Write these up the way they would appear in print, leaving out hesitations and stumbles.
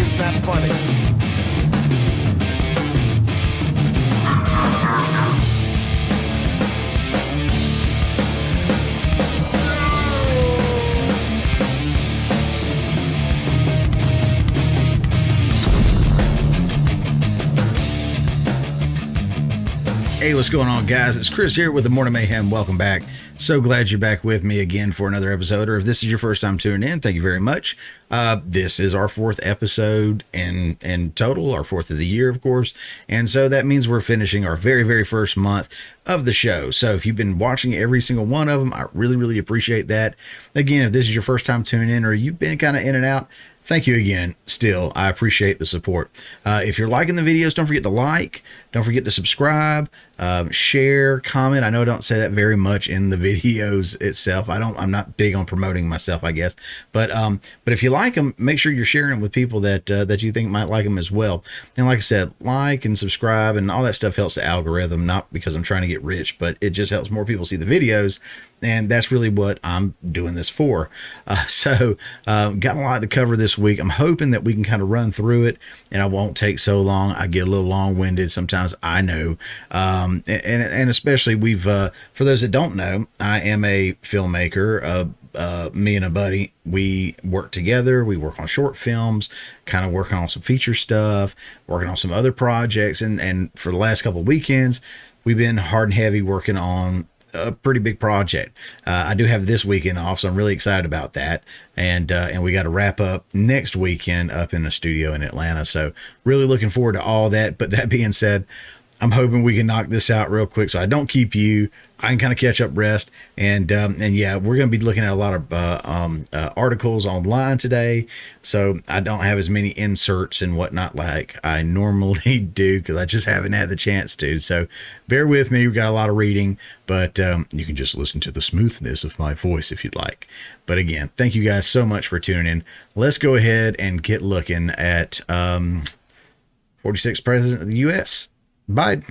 is not funny. Hey, what's going on, guys? It's Chris here with the Morning Mayhem. Welcome back. So glad you're back with me again for another episode, or if this is your first time tuning in, thank you very much. This is our fourth episode in total, our fourth of the year, of course, and so that means we're finishing our very first month of the show. So if you've been watching every single one of them, I really appreciate that. Again, if this is your first time tuning in, or you've been kind of in and out, thank you again. Still, I appreciate the support. If you're liking the videos, don't forget to like, don't forget to subscribe, share, comment. I know I don't say that very much in the videos itself. I'm not big on promoting myself, I guess. But if you like them, make sure you're sharing with people that you think might like them as well. And like I said, like and subscribe and all that stuff helps the algorithm, not because I'm trying to get rich, but it just helps more people see the videos. And that's really what I'm doing this for. So got a lot to cover this week. I'm hoping that we can kind of run through it and I won't take so long. I get a little long-winded sometimes, I know. And especially for those that don't know, I am a filmmaker. Me and a buddy, we work together. We work on short films, kind of working on some feature stuff, working on some other projects. And for the last couple of weekends, we've been hard and heavy working on a pretty big project. I do have this weekend off, so I'm really excited about that. And we got to wrap up next weekend up in the studio in Atlanta. So really looking forward to all that. But that being said, I'm hoping we can knock this out real quick so I don't keep you. I can kind of catch up rest. And yeah, we're going to be looking at a lot of articles online today. So I don't have as many inserts and whatnot like I normally do because I just haven't had the chance to. So bear with me. We've got a lot of reading, but you can just listen to the smoothness of my voice if you'd like. But again, thank you guys so much for tuning in. Let's go ahead and get looking at 46th President of the U.S., Biden.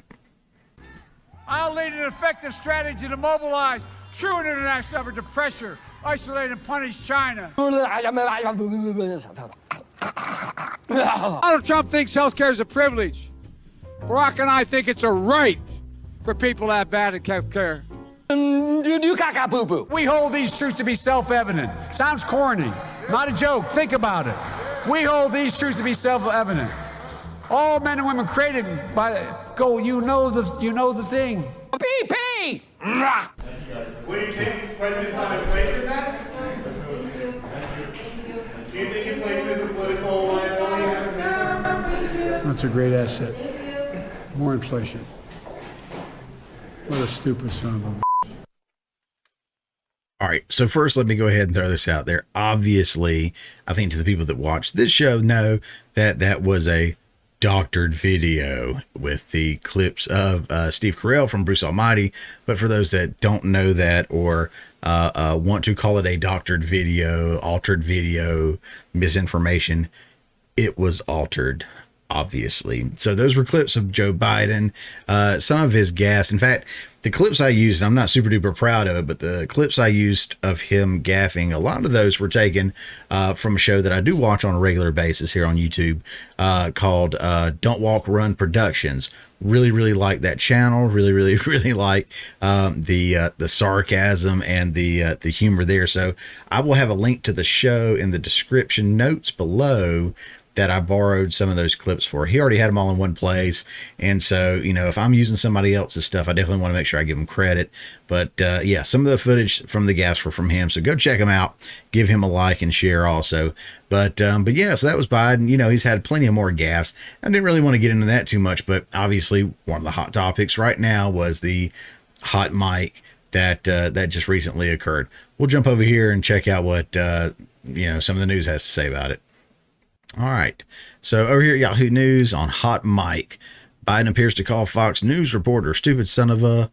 I'll lead an effective strategy to mobilize true international effort to pressure, isolate, and punish China. Donald Trump thinks healthcare is a privilege. Barack and I think it's a right for people to have bad healthcare. We hold these truths to be self-evident. Sounds corny. Not a joke. Think about it. We hold these truths to be self-evident. All men and women created by you know the thing. PP. What do you think President Trump plays in that? Do you think he plays as a political liability? That's a great asset. More inflation. What a stupid son of a. All right, so first, let me go ahead and throw this out there. Obviously, I think to the people that watch this show know that that was a doctored video with the clips of Steve Carell from Bruce Almighty. But for those that don't know that or want to call it a doctored video, altered video, misinformation, it was altered, obviously. So those were clips of Joe Biden, some of his gaffes. In fact, the clips I used, and I'm not super duper proud of it, but the clips I used of him gaffing, a lot of those were taken from a show that I do watch on a regular basis here on YouTube called Don't Walk Run Productions. Really like that channel. Really like the sarcasm and the humor there. So I will have a link to the show in the description notes below that I borrowed some of those clips for. He already had them all in one place. And so, you know, if I'm using somebody else's stuff, I definitely want to make sure I give him credit. But yeah, some of the footage from the gaffes were from him. So go check him out, give him a like and share also. But yeah, so that was Biden. You know, he's had plenty of more gaffes. I didn't really want to get into that too much, but obviously one of the hot topics right now was the hot mic that just recently occurred. We'll jump over here and check out what, you know, some of the news has to say about it. All right, so over here at Yahoo News on Hot Mic, Biden appears to call Fox News reporter stupid son of a...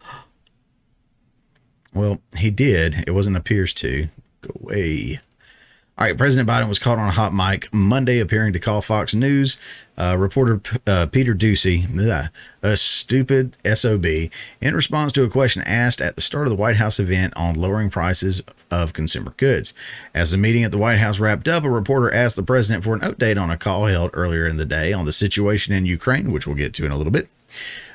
Well, he did. It wasn't appears to. Go away. All right, President Biden was caught on a hot mic Monday appearing to call Fox News reporter Peter Doocy a stupid SOB in response to a question asked at the start of the White House event on lowering prices of consumer goods. As the meeting at the White House wrapped up, a reporter asked the president for an update on a call held earlier in the day on the situation in Ukraine, which we'll get to in a little bit.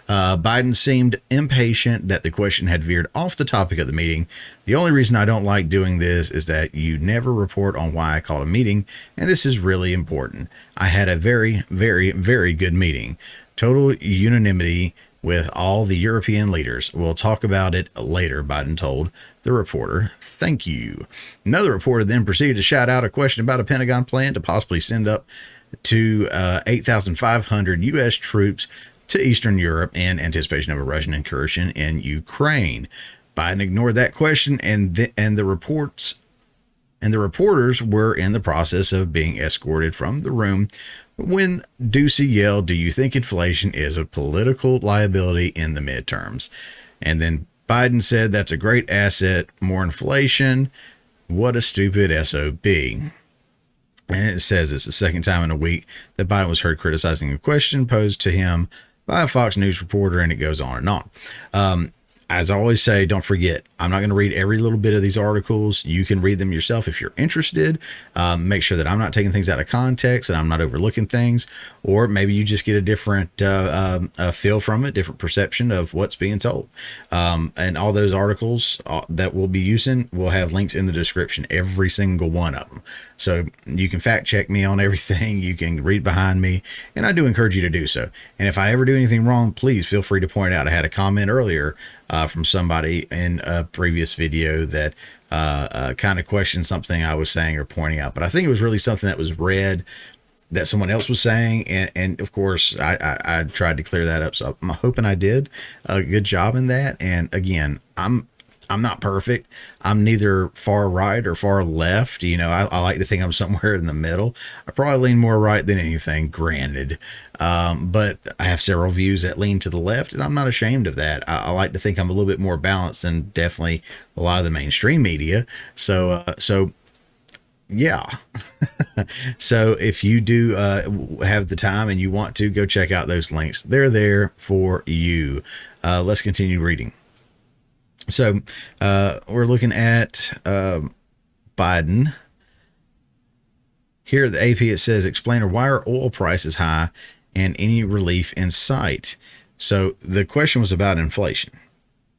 Biden seemed impatient that the question had veered off the topic of the meeting. The only reason I don't like doing this is that you never report on why I called a meeting, and this is really important. I had a very, very, very good meeting. Total unanimity with all the European leaders. We'll talk about it later, Biden told the reporter. Thank you. Another reporter then proceeded to shout out a question about a Pentagon plan to possibly send up to 8,500 U.S. troops to Eastern Europe in anticipation of a Russian incursion in Ukraine. Biden ignored that question, and the reporters were in the process of being escorted from the room when Doocy yelled, "Do you think inflation is a political liability in the midterms?" And then Biden said, "That's a great asset. More inflation. What a stupid SOB." And it says it's the second time in a week that Biden was heard criticizing a question posed to him by a Fox News reporter, and it goes on and on. As I always say, don't forget, I'm not going to read every little bit of these articles. You can read them yourself if you're interested. Make sure that I'm not taking things out of context and I'm not overlooking things, or maybe you just get a different feel from it, different perception of what's being told. And all those articles that we'll be using will have links in the description, every single one of them. So you can fact check me on everything. You can read behind me, and I do encourage you to do so. And if I ever do anything wrong, please feel free to point out. I had a comment earlier from somebody in a previous video that kind of questioned something I was saying or pointing out, but I think it was really something that was read that someone else was saying, and of course I tried to clear that up, so I'm hoping I did a good job in that. And again, I'm not perfect. I'm neither far right or far left. You know, I like to think I'm somewhere in the middle. I probably lean more right than anything, granted. But I have several views that lean to the left, and I'm not ashamed of that. I like to think I'm a little bit more balanced than definitely a lot of the mainstream media. So yeah. So if you do have the time and you want to, go check out those links. They're there for you. Let's continue reading. So we're looking at Biden. Here at the AP, it says, explainer, why are oil prices high and any relief in sight? So the question was about inflation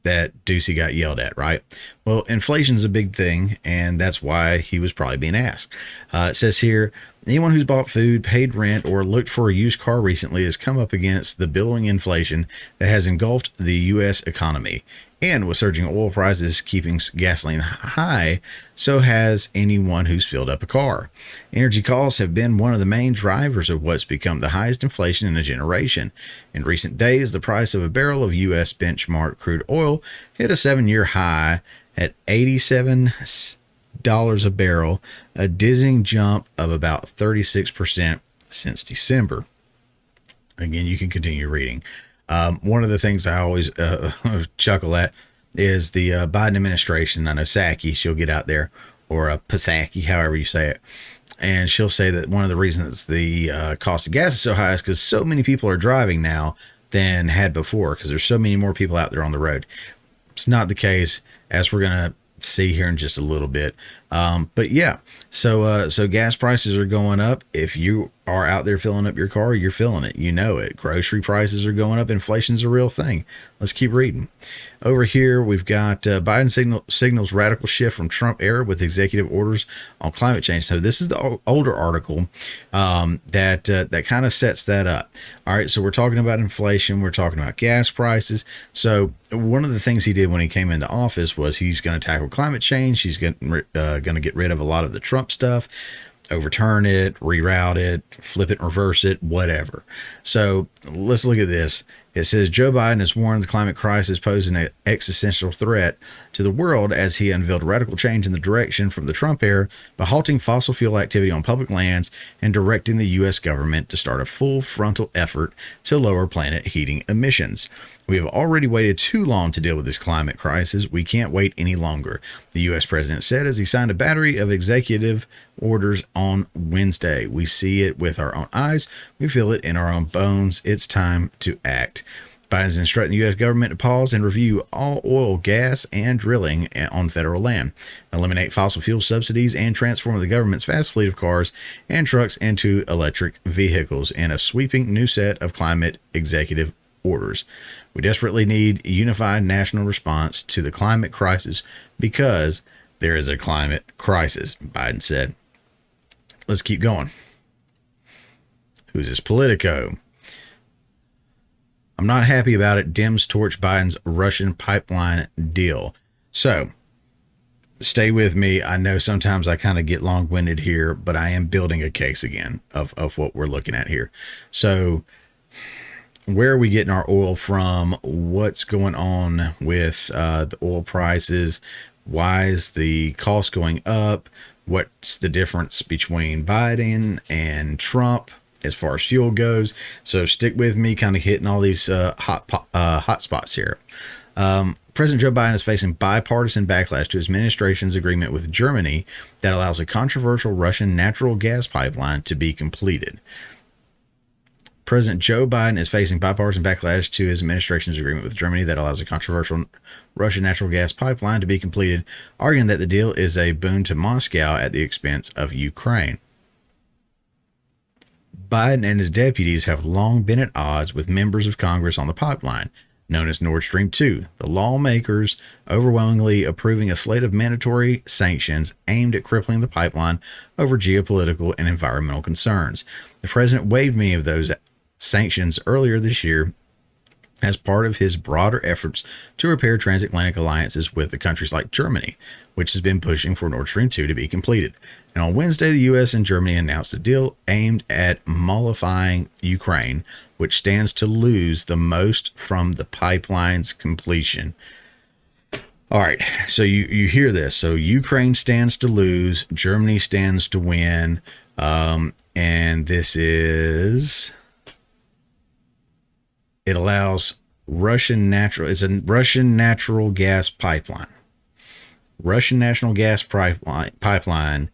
that Doocy got yelled at, right? Well, inflation is a big thing, and that's why he was probably being asked. It says here, anyone who's bought food, paid rent, or looked for a used car recently has come up against the billowing inflation that has engulfed the U.S. economy. And with surging oil prices keeping gasoline high, so has anyone who's filled up a car. Energy costs have been one of the main drivers of what's become the highest inflation in a generation. In recent days, the price of a barrel of U.S. benchmark crude oil hit a 7-year high at $87 a barrel, a dizzying jump of about 36% since December. Again, you can continue reading. One of the things I always chuckle at is the Biden administration. I know Psaki, she'll get out there, or Psaki, however you say it. And she'll say that one of the reasons the cost of gas is so high is because so many people are driving now than had before, because there's so many more people out there on the road. It's not the case, as we're going to see here in just a little bit. But yeah, so gas prices are going up. If you are out there filling up your car, you're feeling it. You know it. Grocery prices are going up. Inflation's a real thing. Let's keep reading. Over here, we've got Biden signals radical shift from Trump era with executive orders on climate change. So this is the older article that kind of sets that up. All right, so we're talking about inflation. We're talking about gas prices. So one of the things he did when he came into office was he's going to tackle climate change. He's going to get rid of a lot of the Trump stuff, overturn it, reroute it, flip it, reverse it, whatever. So let's look at this. It says Joe Biden has warned the climate crisis poses an existential threat to the world as he unveiled radical change in the direction from the Trump era by halting fossil fuel activity on public lands and directing the U.S. government to start a full frontal effort to lower planet heating emissions. We have already waited too long to deal with this climate crisis. We can't wait any longer, the U.S. president said as he signed a battery of executive orders on Wednesday. We see it with our own eyes. We feel it in our own bones. It's time to act. Biden's instructing the U.S. government to pause and review all oil, gas, and drilling on federal land, eliminate fossil fuel subsidies, and transform the government's vast fleet of cars and trucks into electric vehicles in a sweeping new set of climate executive orders. We desperately need a unified national response to the climate crisis because there is a climate crisis, Biden said. Let's keep going. Who's this? Politico. I'm not happy about it. Dems torch Biden's Russian pipeline deal. So stay with me. I know sometimes I kind of get long-winded here, but I am building a case again of what we're looking at here. So where are we getting our oil from? What's going on with the oil prices? Why is the cost going up? What's the difference between Biden and Trump as far as fuel goes? So stick with me, kind of hitting all these hot spots here. President Joe Biden is facing bipartisan backlash to his administration's agreement with Germany that allows a controversial Russian natural gas pipeline to be completed. President Joe Biden is facing bipartisan backlash to his administration's agreement with Germany that allows a controversial Russian natural gas pipeline to be completed, arguing that the deal is a boon to Moscow at the expense of Ukraine. Biden and his deputies have long been at odds with members of Congress on the pipeline, known as Nord Stream 2, the lawmakers overwhelmingly approving a slate of mandatory sanctions aimed at crippling the pipeline over geopolitical and environmental concerns. The president waived many of those sanctions earlier this year as part of his broader efforts to repair transatlantic alliances with the countries like Germany, which has been pushing for Nord Stream 2 to be completed. And on Wednesday, the U.S. and Germany announced a deal aimed at mollifying Ukraine, which stands to lose the most from the pipeline's completion. All right, so you hear this. So Ukraine stands to lose, Germany stands to win, and this is... It allows it's a Russian natural gas pipeline. Russian natural gas pipeline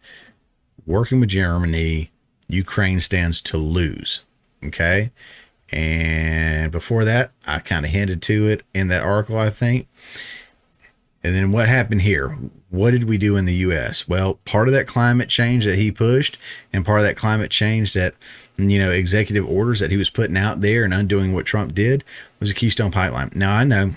working with Germany. Ukraine stands to lose. Okay. And before that, I kind of hinted to it in that article, I think. And then what happened here? What did we do in the U.S.? Well, part of that climate change that he pushed and part of that climate change that, executive orders that he was putting out there and undoing what Trump did was a Keystone Pipeline. Now, I know,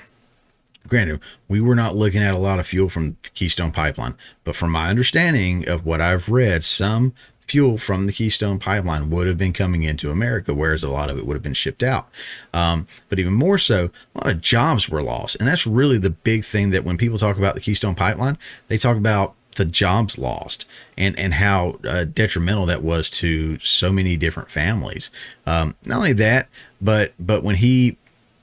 granted, we were not looking at a lot of fuel from Keystone Pipeline, but from my understanding of what I've read, some fuel from the Keystone Pipeline would have been coming into America, whereas a lot of it would have been shipped out. But even more so, a lot of jobs were lost. And that's really the big thing, that when people talk about the Keystone Pipeline, they talk about the jobs lost and how detrimental that was to so many different families. Not only that, but when he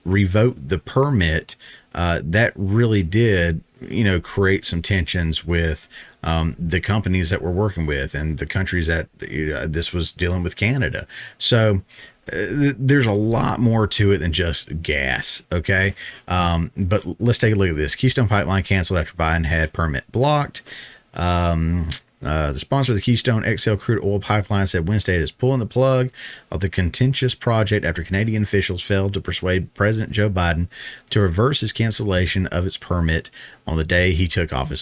revoked the permit, that really did, create some tensions with the companies that we're working with and the countries that this was dealing with, Canada. So there's a lot more to it than just gas. Okay. But let's take a look at this. Keystone Pipeline canceled after Biden had permit blocked. The sponsor of the Keystone XL crude oil pipeline said Wednesday it is pulling the plug of the contentious project after Canadian officials failed to persuade President Joe Biden to reverse his cancellation of its permit on the day he took office.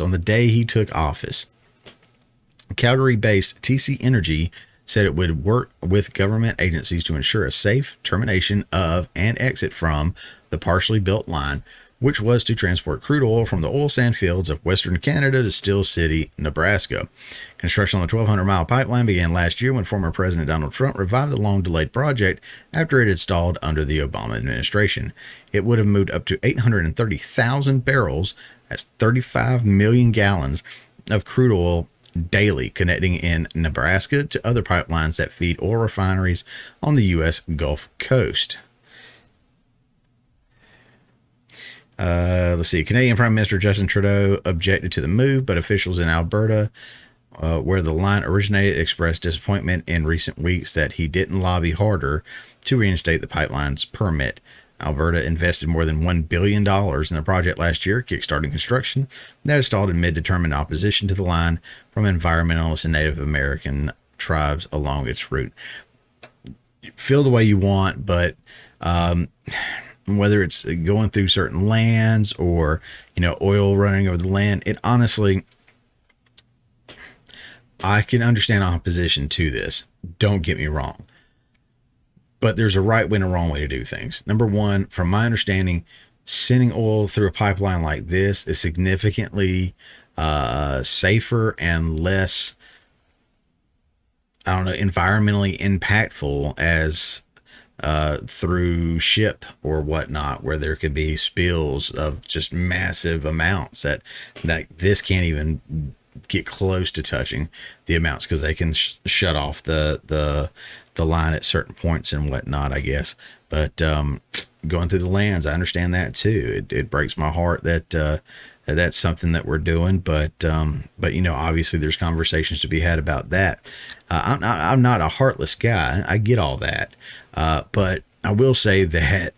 Calgary-based TC Energy said it would work with government agencies to ensure a safe termination of and exit from the partially built line, which was to transport crude oil from the oil sand fields of Western Canada to Steel City, Nebraska. Construction on the 1,200-mile pipeline began last year when former President Donald Trump revived the long-delayed project after it had stalled under the Obama administration. It would have moved up to 830,000 barrels, that's 35 million gallons, of crude oil daily, connecting in Nebraska to other pipelines that feed oil refineries on the U.S. Gulf Coast. Let's see. Canadian Prime Minister Justin Trudeau objected to the move, but officials in Alberta, where the line originated, expressed disappointment in recent weeks that he didn't lobby harder to reinstate the pipeline's permit. Alberta invested more than $1 billion in the project last year, kickstarting construction that has stalled amid determined opposition to the line from environmentalists and Native American tribes along its route. Feel the way you want, but whether it's going through certain lands or, oil running over the land, it honestly, I can understand opposition to this. Don't get me wrong. But there's a right way and a wrong way to do things. Number one, from my understanding, sending oil through a pipeline like this is significantly safer and less, environmentally impactful as through ship or whatnot, where there can be spills of just massive amounts that this can't even get close to touching the amounts, because they can shut off the line at certain points and whatnot, I guess. But going through the lands, I understand that too. It breaks my heart that that's something that we're doing, but obviously there's conversations to be had about that. I'm not a heartless guy. I get all that, but I will say that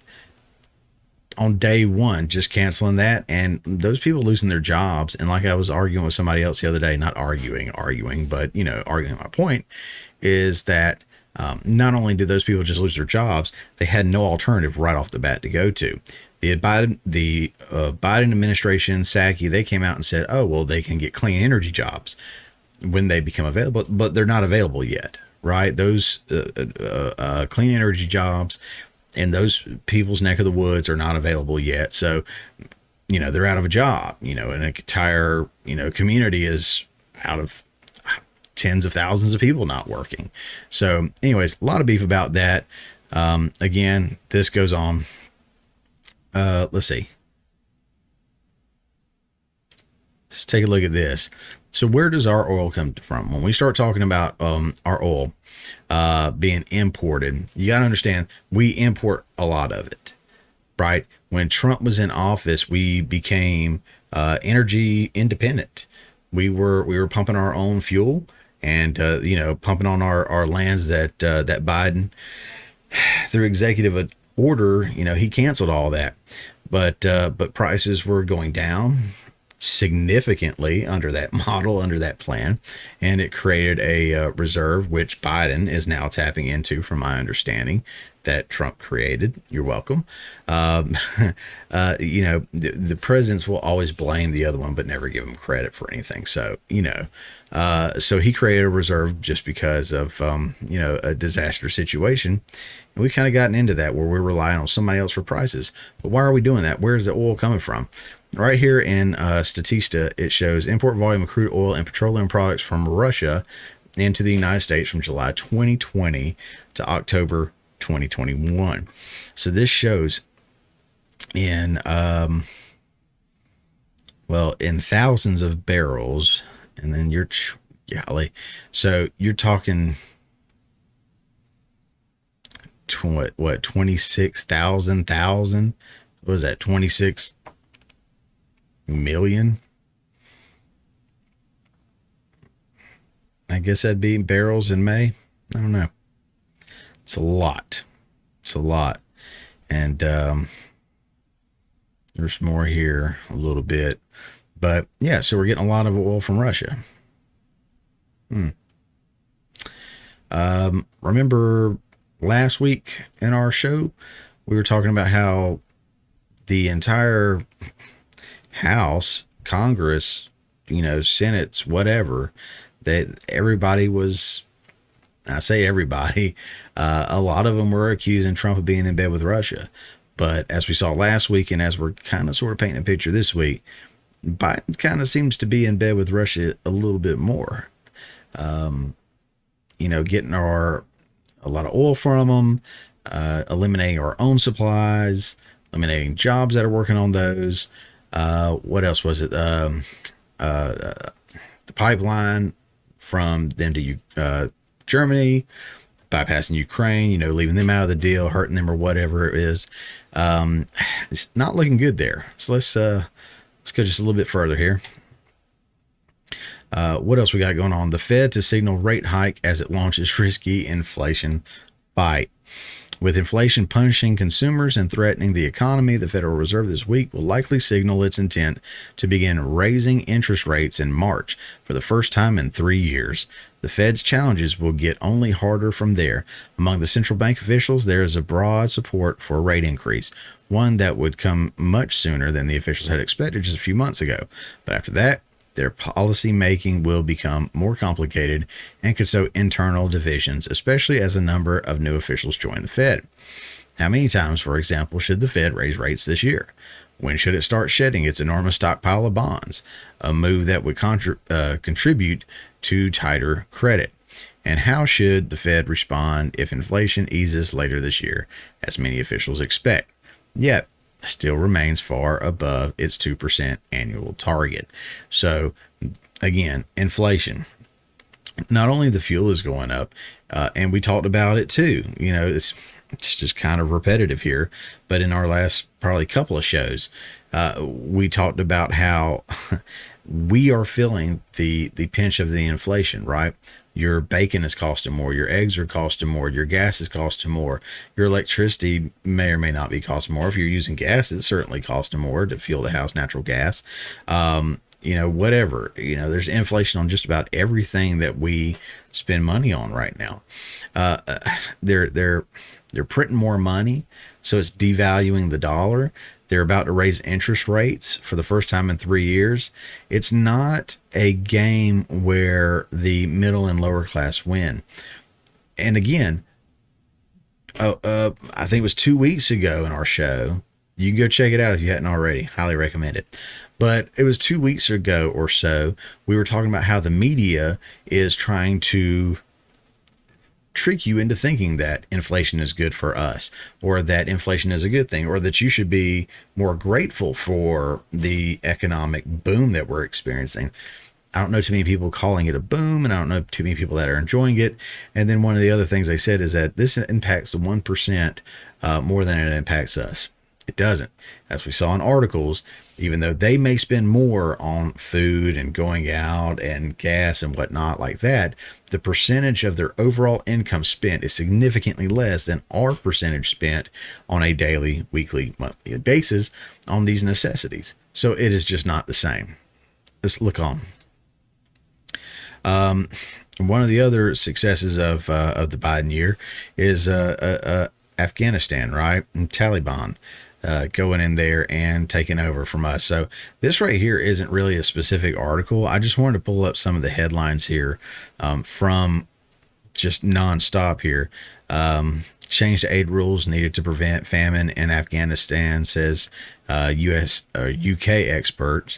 on day one, just canceling that and those people losing their jobs. And like I was arguing with somebody else the other day, not arguing, but arguing my point is that not only did those people just lose their jobs, they had no alternative right off the bat to go to. The Biden administration, Psaki, they came out and said, oh, well, they can get clean energy jobs when they become available, but they're not available yet, right? Those clean energy jobs in those people's neck of the woods are not available yet. So, they're out of a job, and an entire, community is out of tens of thousands of people not working. So anyways, a lot of beef about that. Again, this goes on. Let's see. Let's take a look at this. So where does our oil come from? When we start talking about our oil being imported, you got to understand we import a lot of it, right? When Trump was in office, we became energy independent. We were pumping our own fuel and pumping on our lands that Biden, through executive order, he canceled all that, but prices were going down significantly under that model, under that plan, and it created a reserve which Biden is now tapping into, from my understanding, that Trump created. You're welcome. The presidents will always blame the other one but never give him credit for anything. So so he created a reserve just because of a disaster situation, and we've kind of gotten into that where we're relying on somebody else for prices. But why are we doing that? Where's the oil coming from? Right here in Statista, it shows import volume of crude oil and petroleum products from Russia into the United States from July 2020 to October 2021. So this shows in in thousands of barrels, and then so you're talking what 26,000 what was that, 26 million? I guess that'd be barrels in May. I don't know. It's a lot. And there's more here a little bit. But yeah, so we're getting a lot of oil from Russia. Remember last week in our show, we were talking about how the entire House, Congress, Senate's, whatever, that everybody was, I say everybody, a lot of them were accusing Trump of being in bed with Russia. But as we saw last week, and as we're kind of sort of painting a picture this week, Biden kind of seems to be in bed with Russia a little bit more. Getting a lot of oil from them, eliminating our own supplies, eliminating jobs that are working on those. What else was it? The pipeline from them to Germany, bypassing Ukraine, leaving them out of the deal, hurting them or whatever it is. It's not looking good there. So let's go just a little bit further here. What else we got going on? The Fed to signal rate hike as it launches risky inflation fight. With inflation punishing consumers and threatening the economy, the Federal Reserve this week will likely signal its intent to begin raising interest rates in March for the first time in 3 years. The Fed's challenges will get only harder from there. Among the central bank officials, there is a broad support for a rate increase, one that would come much sooner than the officials had expected just a few months ago. But after that, their policy making will become more complicated and could sow internal divisions, especially as a number of new officials join the Fed. How many times, for example, should the Fed raise rates this year? When should it start shedding its enormous stockpile of bonds, a move that would contribute to tighter credit? And how should the Fed respond if inflation eases later this year, as many officials expect? Yet, still remains far above its 2% annual target. So again, inflation, not only the fuel is going up, and we talked about it too, it's just kind of repetitive here, but in our last probably couple of shows, we talked about how we are feeling the pinch of the inflation, right? Your bacon is costing more. Your eggs are costing more. Your gas is costing more. Your electricity may or may not be costing more. If you're using gas, it's certainly costing more to fuel the house, natural gas. Whatever. There's inflation on just about everything that we spend money on right now. They're printing more money, so it's devaluing the dollar. They're about to raise interest rates for the first time in 3 years. It's not a game where the middle and lower class win. And again, I think it was 2 weeks ago in our show. You can go check it out if you hadn't already. Highly recommend it. But it was 2 weeks ago or so, we were talking about how the media is trying to trick you into thinking that inflation is good for us, or that inflation is a good thing, or that you should be more grateful for the economic boom that we're experiencing. I don't know too many people calling it a boom, and I don't know too many people that are enjoying it. And then one of the other things they said is that this impacts the 1% more than it impacts us. It doesn't. As we saw in articles, even though they may spend more on food and going out and gas and whatnot like that, the percentage of their overall income spent is significantly less than our percentage spent on a daily, weekly, monthly basis on these necessities. So it is just not the same. Let's look on. One of the other successes of the Biden year is Afghanistan, right? And Taliban. Going in there and taking over from us. So this right here isn't really a specific article. I just wanted to pull up some of the headlines here from just nonstop here. Change to aid rules needed to prevent famine in Afghanistan, says UK experts.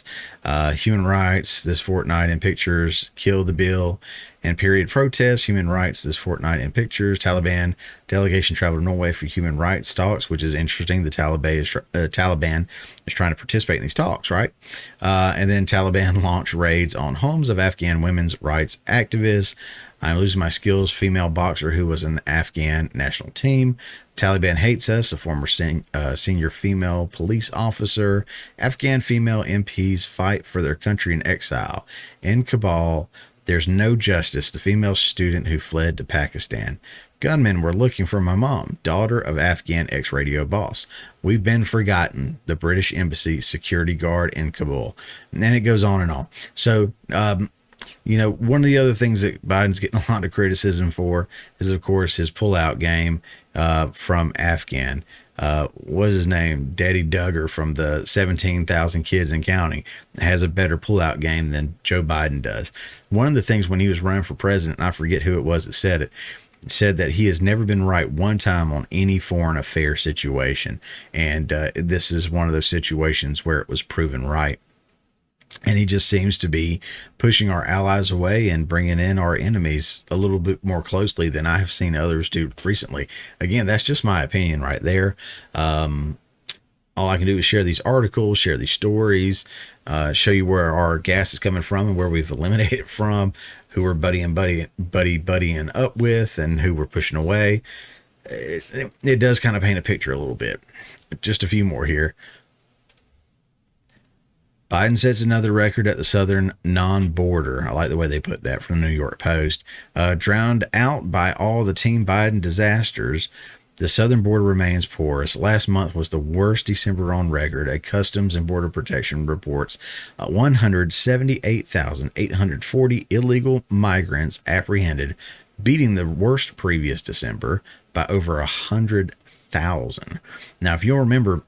Human rights this fortnight in pictures, kill the bill. And period protests, human rights this fortnight in pictures. Taliban delegation traveled to Norway for human rights talks, which is interesting. The Taliban is trying to participate in these talks, right? And then Taliban launched raids on homes of Afghan women's rights activists. I'm losing my skills. Female boxer who was an Afghan national team. Taliban hates us. A former senior female police officer. Afghan female MPs fight for their country in exile. In Kabul, there's no justice. The female student who fled to Pakistan. Gunmen were looking for my mom, daughter of Afghan ex-radio boss. We've been forgotten. The British Embassy security guard in Kabul. And then it goes on and on. So, one of the other things that Biden's getting a lot of criticism for is, of course, his pullout game from Afghan. What's his name? Daddy Duggar from the 17,000 kids and counting has a better pullout game than Joe Biden does. One of the things when he was running for president, and I forget who it was that said it, said that he has never been right one time on any foreign affair situation. And this is one of those situations where it was proven right. And he just seems to be pushing our allies away and bringing in our enemies a little bit more closely than I have seen others do recently. Again, that's just my opinion right there. All I can do is share these articles, share these stories, show you where our gas is coming from and where we've eliminated it from. who we're buddying up with and who we're pushing away. It does kind of paint a picture a little bit. Just a few more here. Biden sets another record at the southern non-border. I like the way they put that from the New York Post. Drowned out by all the Team Biden disasters, the southern border remains porous. Last month was the worst December on record. A Customs and Border Protection reports 178,840 illegal migrants apprehended, beating the worst previous December by over 100,000. Now, if you'll remember,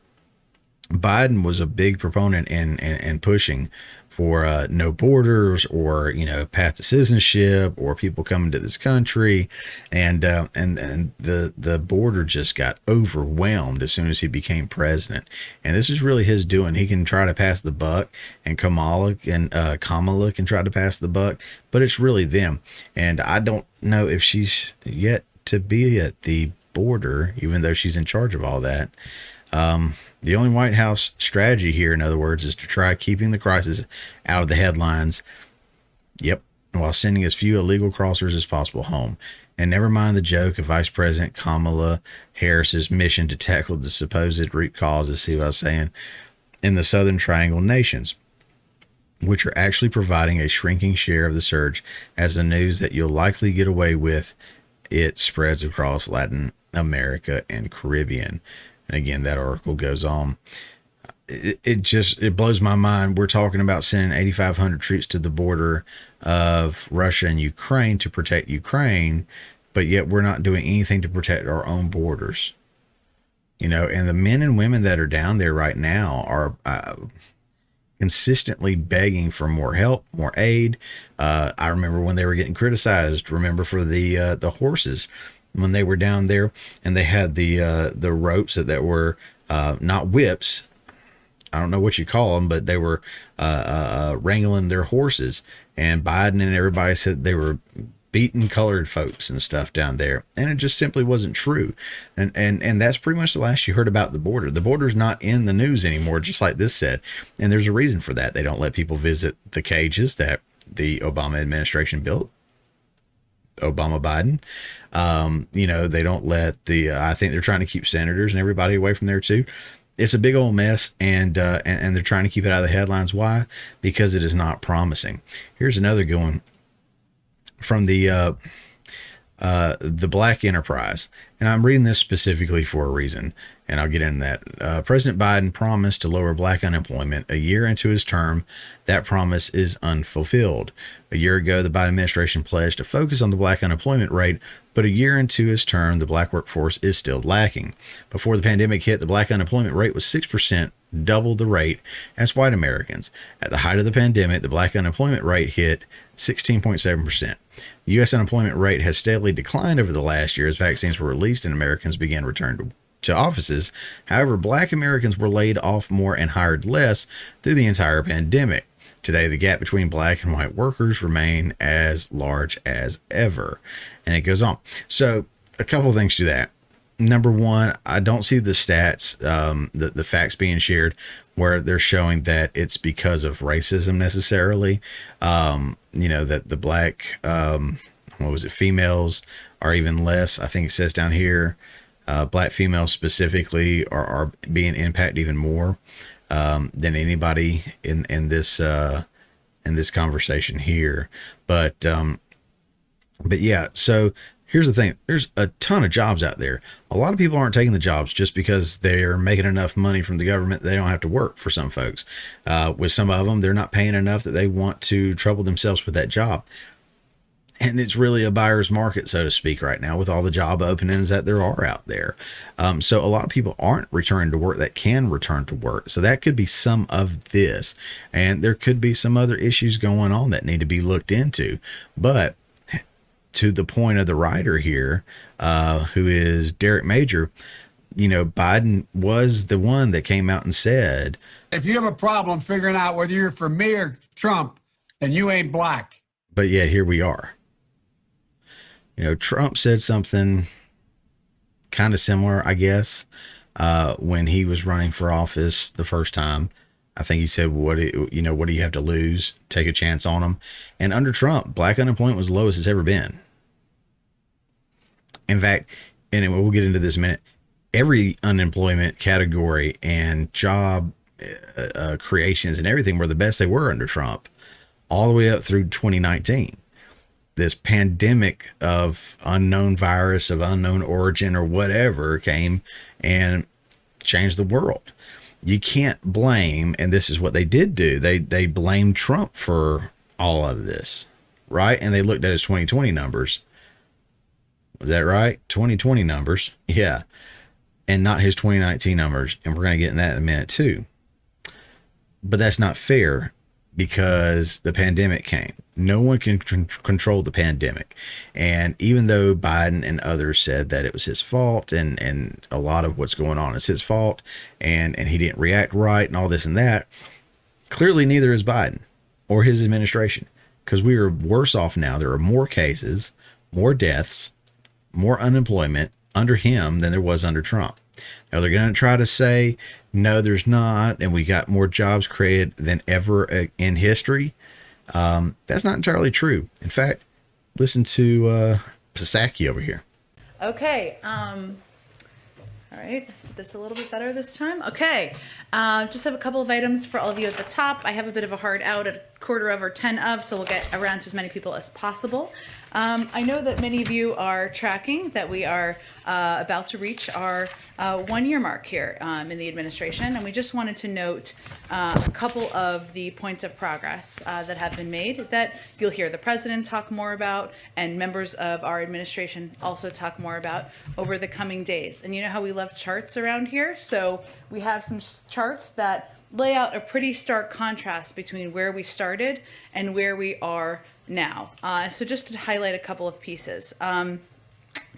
Biden was a big proponent in pushing for no borders, or path to citizenship, or people coming to this country, and the border just got overwhelmed as soon as he became president. And this is really his doing. He can try to pass the buck, and Kamala can try to pass the buck, but it's really them. And I don't know if she's yet to be at the border, even though she's in charge of all that. The only White House strategy here, in other words, is to try keeping the crisis out of the headlines. Yep. While sending as few illegal crossers as possible home. And never mind the joke of Vice President Kamala Harris's mission to tackle the supposed root causes, see what I was saying, in the Southern Triangle nations, which are actually providing a shrinking share of the surge, as the news that you'll likely get away with it spreads across Latin America and Caribbean. And again, that article goes on. It blows my mind. We're talking about sending 8,500 troops to the border of Russia and Ukraine to protect Ukraine, but yet we're not doing anything to protect our own borders. And the men and women that are down there right now are consistently begging for more help, more aid. I remember when they were getting criticized. Remember for the horses, when they were down there and they had the ropes that were not whips. I don't know what you call them, but they were wrangling their horses. And Biden and everybody said they were beating colored folks and stuff down there. And it just simply wasn't true. And that's pretty much the last you heard about the border. The border's not in the news anymore, just like this said. And there's a reason for that. They don't let people visit the cages that the Obama administration built. Obama Biden. They don't let I think they're trying to keep senators and everybody away from there too. It's a big old mess, and they're trying to keep it out of the headlines. Why? Because it is not promising. Here's another good one from the Black Enterprise, and I'm reading this specifically for a reason, and I'll get into that. President Biden promised to lower Black unemployment. A year into his term, that promise is unfulfilled. A year ago, the Biden administration pledged to focus on the Black unemployment rate, but a year into his term, the Black workforce is still lacking. Before the pandemic hit, the Black unemployment rate was 6%, double the rate as white Americans. At the height of the pandemic, the Black unemployment rate hit 16.7%. The U.S. unemployment rate has steadily declined over the last year as vaccines were released and Americans began to return to offices. However, Black Americans were laid off more and hired less through the entire pandemic. Today, the gap between Black and white workers remain as large as ever. And it goes on. So a couple of things to that. Number one, I don't see the stats, the facts being shared where they're showing that it's because of racism necessarily. That the Black, females are even less. I think it says down here, Black females specifically are being impacted even more than anybody in this conversation here. But yeah, so here's the thing. There's a ton of jobs out there. A lot of people aren't taking the jobs just because they're making enough money from the government. They don't have to work for some folks. With some of them, they're not paying enough that they want to trouble themselves with that job. And it's really a buyer's market, so to speak, right now with all the job openings that there are out there. So a lot of people aren't returning to work that can return to work. So that could be some of this. And there could be some other issues going on that need to be looked into. But to the point of the writer here, who is Derek Major, Biden was the one that came out and said, if you have a problem figuring out whether you're for me or Trump, then you ain't Black. But yet here we are. Trump said something kind of similar, I guess, when he was running for office the first time. I think he said, what do you have to lose? Take a chance on them. And under Trump, black unemployment was the lowest it's ever been. In fact, and we'll get into this in a minute, every unemployment category and job creations and everything were the best they were under Trump, all the way up through 2019. This pandemic of unknown virus of unknown origin or whatever came and changed the world. You can't blame, and this is what they did do. They blamed Trump for all of this, right? And they looked at his 2020 numbers. Was that right? 2020 numbers. Yeah. And not his 2019 numbers. And we're going to get in that in a minute too. But that's not fair because the pandemic came. No one can control the pandemic. And even though Biden and others said that it was his fault and a lot of what's going on is his fault and he didn't react right and all this and that, clearly neither is Biden or his administration, because we are worse off now. There are more cases, more deaths, more unemployment under him than there was under Trump. Now they're going to try to say, no, there's not, and we got more jobs created than ever in history. That's not entirely true. In fact, listen to Psaki over here. Okay. All right. Did this a little bit better this time? Okay. Just have a couple of items for all of you at the top. I have a bit of a hard out at 1/4 or 10 of, so we'll get around to as many people as possible. I know that many of you are tracking that we are about to reach our 1-year mark here in the administration, and we just wanted to note a couple of the points of progress that have been made that you'll hear the president talk more about and members of our administration also talk more about over the coming days. And you know how we love charts around here? So we have some charts that lay out a pretty stark contrast between where we started and where we are now. So just to highlight a couple of pieces.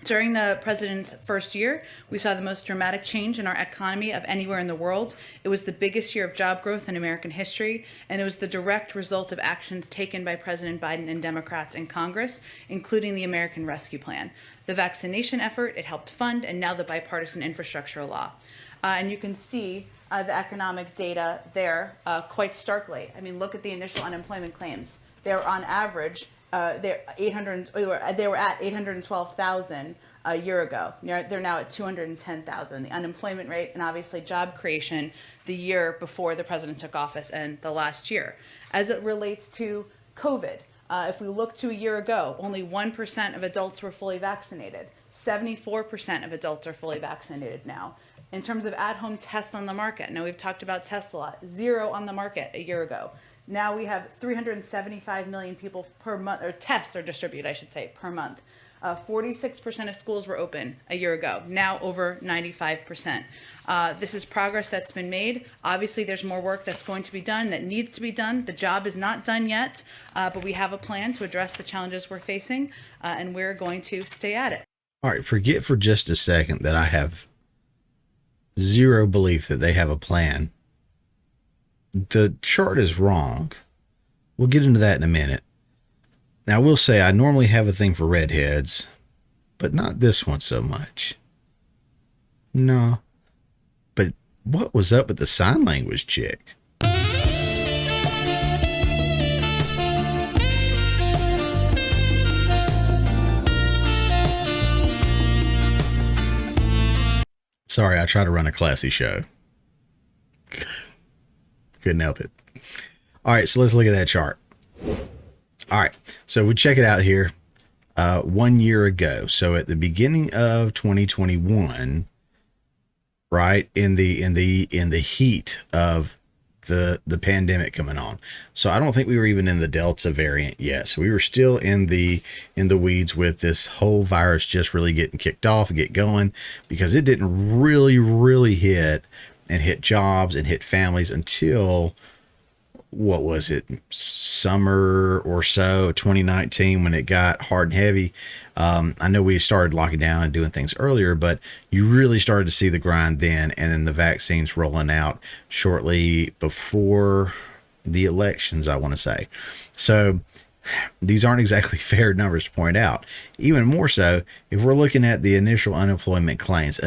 During the president's first year, we saw the most dramatic change in our economy of anywhere in the world. It was the biggest year of job growth in American history, and it was the direct result of actions taken by President Biden and Democrats in Congress, including the American Rescue Plan. The vaccination effort, it helped fund, and now the bipartisan infrastructure law. And you can see the economic data there quite starkly. I mean, look at the initial unemployment claims. They're on average, they were at 812,000 a year ago. They're now at 210,000. The unemployment rate and obviously job creation the year before the president took office and the last year. As it relates to COVID, if we look to a year ago, only 1% of adults were fully vaccinated. 74% of adults are fully vaccinated now. In terms of at-home tests on the market, now we've talked about tests a lot, 0 on the market a year ago. Now we have 375 million people per month, or tests are distributed, I should say, per month. 46% of schools were open a year ago, now over 95%. This is progress that's been made. Obviously, there's more work that's going to be done, that needs to be done. The job is not done yet, but we have a plan to address the challenges we're facing, and we're going to stay at it. All right, forget for just a second that I have zero belief that they have a plan. The chart is wrong. We'll get into that in a minute. Now, I will say I normally have a thing for redheads, but not this one so much. No. But what was up with the sign language chick? Sorry, I try to run a classy show. Couldn't help it. All right, so let's look at that chart. All right, so we check it out here. 1 year ago, so at the beginning of 2021, right in the heat of the pandemic coming on. So I don't think we were even in the Delta variant yet. So we were still in the weeds with this whole virus just really getting kicked off and get going, because it didn't really hit jobs and hit families until, what was it, summer or so 2019, when it got hard and heavy. I know we started locking down and doing things earlier, but you really started to see the grind then, and then the vaccines rolling out shortly before the elections, I want to say. So these aren't exactly fair numbers to point out. Even more so, if we're looking at the initial unemployment claims,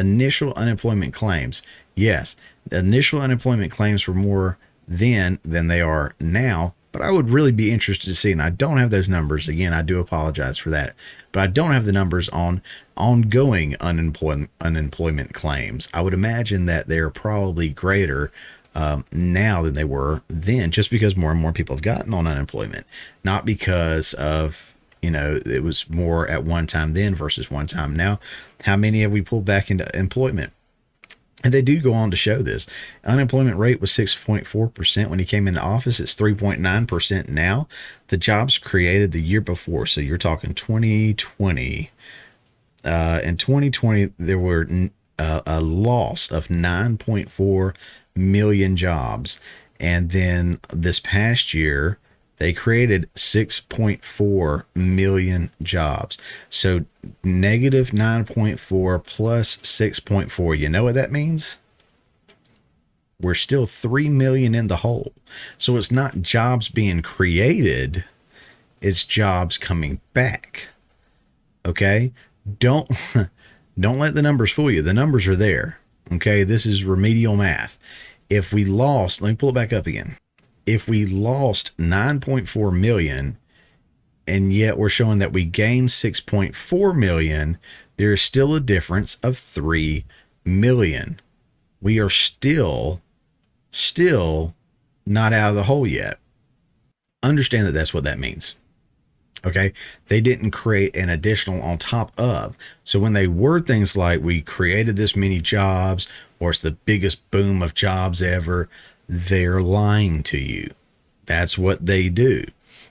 yes, the initial unemployment claims were more then than they are now. But I would really be interested to see, and I don't have those numbers. Again, I do apologize for that, but I don't have the numbers on ongoing unemployment claims. I would imagine that they're probably greater now than they were then, just because more and more people have gotten on unemployment, not because of, it was more at one time then versus one time now. How many have we pulled back into employment? And they do go on to show this. Unemployment rate was 6.4% when he came into office. It's 3.9% now. The jobs created the year before, so you're talking 2020. In 2020, there were a loss of 9.4 million jobs. And then this past year, they created 6.4 million jobs. So negative 9.4 plus 6.4. You know what that means? We're still 3 million in the hole. So it's not jobs being created, it's jobs coming back. Okay? Don't let the numbers fool you. The numbers are there. Okay? This is remedial math. If we lost, let me pull it back up again. If we lost 9.4 million and yet we're showing that we gained 6.4 million, there's still a difference of 3 million. We are still not out of the hole yet. Understand that that's what that means. Okay. They didn't create an additional on top of. So when they word things like we created this many jobs, or it's the biggest boom of jobs ever, they're lying to you. That's what they do.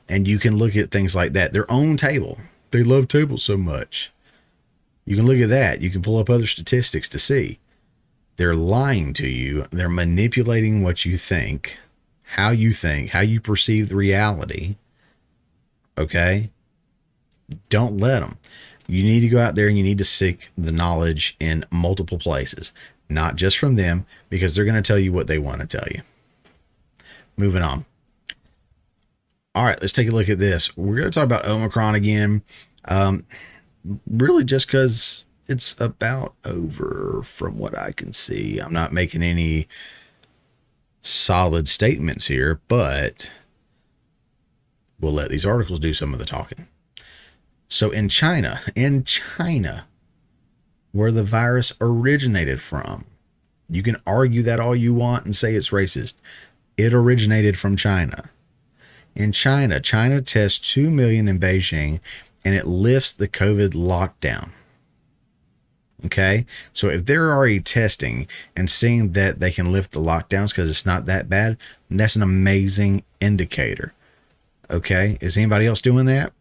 And you can look at things like that. Their own table. They love tables so much. You can look at that. You can pull up other statistics to see. They're lying to you. They're manipulating what you think, how you perceive the reality. Okay? Don't let them. You need to go out there and you need to seek the knowledge in multiple places. Not just from them, because they're going to tell you what they want to tell you. Moving on. All right, let's take a look at this. We're going to talk about Omicron again. Really just because it's about over from what I can see. I'm not making any solid statements here, but we'll let these articles do some of the talking. So in China, where the virus originated from, you can argue that all you want and say it's racist. It originated from China. In China tests 2 million in Beijing and it lifts the COVID lockdown. Okay. So if they're already testing and seeing that they can lift the lockdowns because it's not that bad, that's an amazing indicator. Okay. Is anybody else doing that?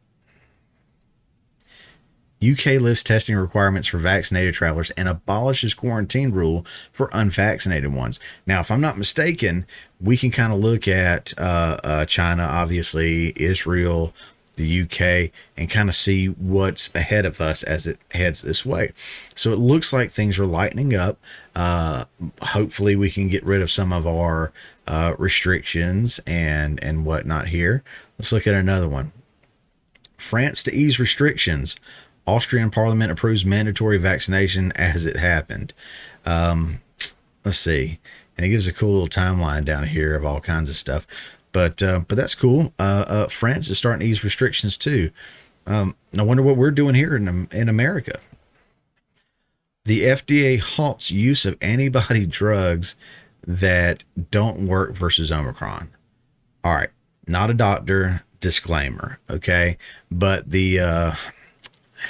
UK lifts testing requirements for vaccinated travelers and abolishes quarantine rule for unvaccinated ones. Now, if I'm not mistaken, we can kind of look at China, obviously, Israel, the UK, and kind of see what's ahead of us as it heads this way. So it looks like things are lightening up. Hopefully we can get rid of some of our restrictions and whatnot here. Let's look at another one. France to ease restrictions. Austrian parliament approves mandatory vaccination as it happened. Let's see. And it gives a cool little timeline down here of all kinds of stuff. But that's cool. France is starting to ease restrictions too. I wonder what we're doing here in America. The FDA halts use of antibody drugs that don't work versus Omicron. All right. Not a doctor, disclaimer. Okay. But the,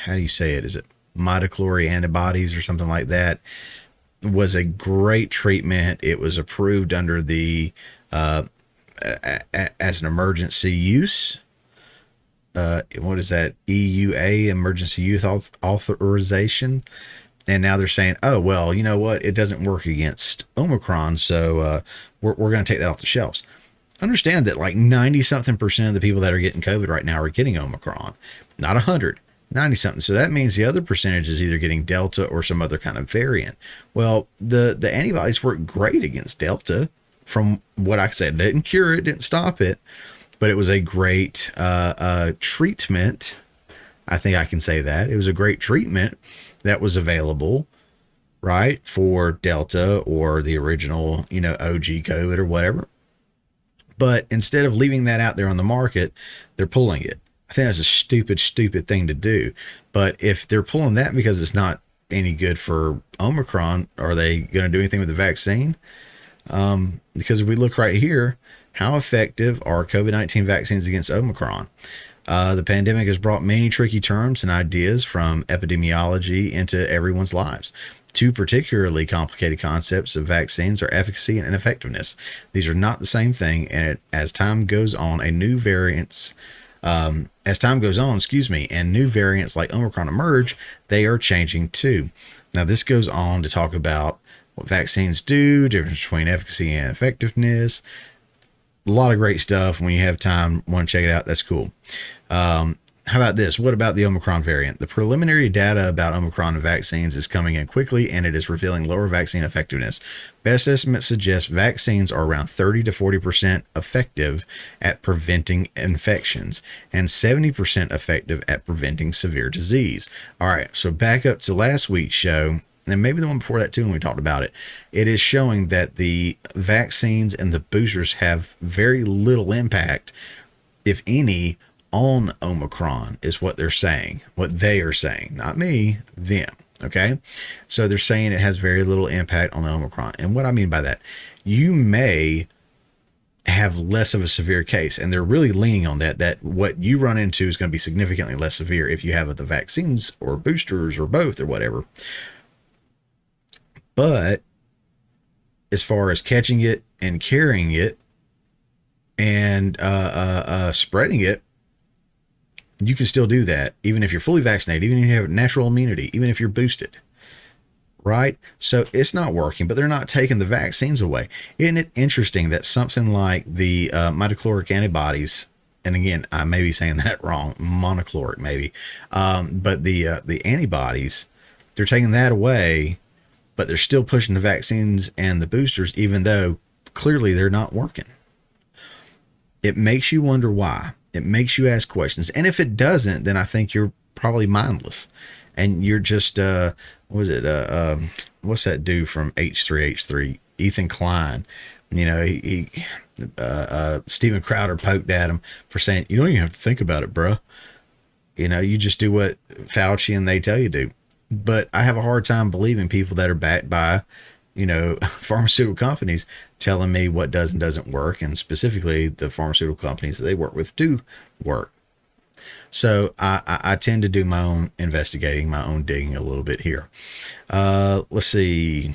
how do you say it? Is it midichlorian antibodies or something like that? Was a great treatment. It was approved under the as an emergency use. What is that? EUA, emergency use authorization. And now they're saying, oh, well, you know what? It doesn't work against Omicron, so we're going to take that off the shelves. Understand that like 90-something% of the people that are getting COVID right now are getting Omicron, not 100. 90-something. So that means the other percentage is either getting Delta or some other kind of variant. Well, the antibodies work great against Delta from what I said. Didn't cure it, didn't stop it, but it was a great treatment. I think I can say that. It was a great treatment that was available, right, for Delta or the original, OG COVID or whatever. But instead of leaving that out there on the market, they're pulling it. I think that's a stupid thing to do. But if they're pulling that because it's not any good for Omicron, are they going to do anything with the vaccine? Because if we look right here, how effective are COVID-19 vaccines against Omicron? The pandemic has brought many tricky terms and ideas from epidemiology into everyone's lives. Two particularly complicated concepts of vaccines are efficacy and effectiveness. These are not the same thing, and as time goes on, and new variants like Omicron emerge, they are changing too. Now, this goes on to talk about what vaccines do, difference between efficacy and effectiveness. A lot of great stuff. When you have time, want to check it out, that's cool. How about this? What about the Omicron variant? The preliminary data about Omicron vaccines is coming in quickly, and it is revealing lower vaccine effectiveness. Best estimates suggest vaccines are around 30 to 40% effective at preventing infections and 70% effective at preventing severe disease. All right, so back up to last week's show, and maybe the one before that too when we talked about it. It is showing that the vaccines and the boosters have very little impact, if any, on Omicron, is what they're saying, what they are saying, not me, them. Okay. So they're saying it has very little impact on the Omicron. And what I mean by that, you may have less of a severe case, and they're really leaning on that what you run into is going to be significantly less severe if you have the vaccines or boosters or both or whatever. But as far as catching it and carrying it and spreading it, you can still do that, even if you're fully vaccinated, even if you have natural immunity, even if you're boosted, right? So it's not working, but they're not taking the vaccines away. Isn't it interesting that something like the monoclonal antibodies, and again, I may be saying that wrong, monoclonal maybe, but the antibodies, they're taking that away, but they're still pushing the vaccines and the boosters, even though clearly they're not working. It makes you wonder why. It makes you ask questions. And if it doesn't, then I think you're probably mindless. And you're just, what's that dude from H3H3? Ethan Klein. You know, Steven Crowder poked at him for saying, you don't even have to think about it, bruh. You know, you just do what Fauci and they tell you to. But I have a hard time believing people that are backed by, you know, pharmaceutical companies telling me what does and doesn't work, and specifically the pharmaceutical companies that they work with do work. So I tend to do my own investigating, my own digging a little bit here. Let's see.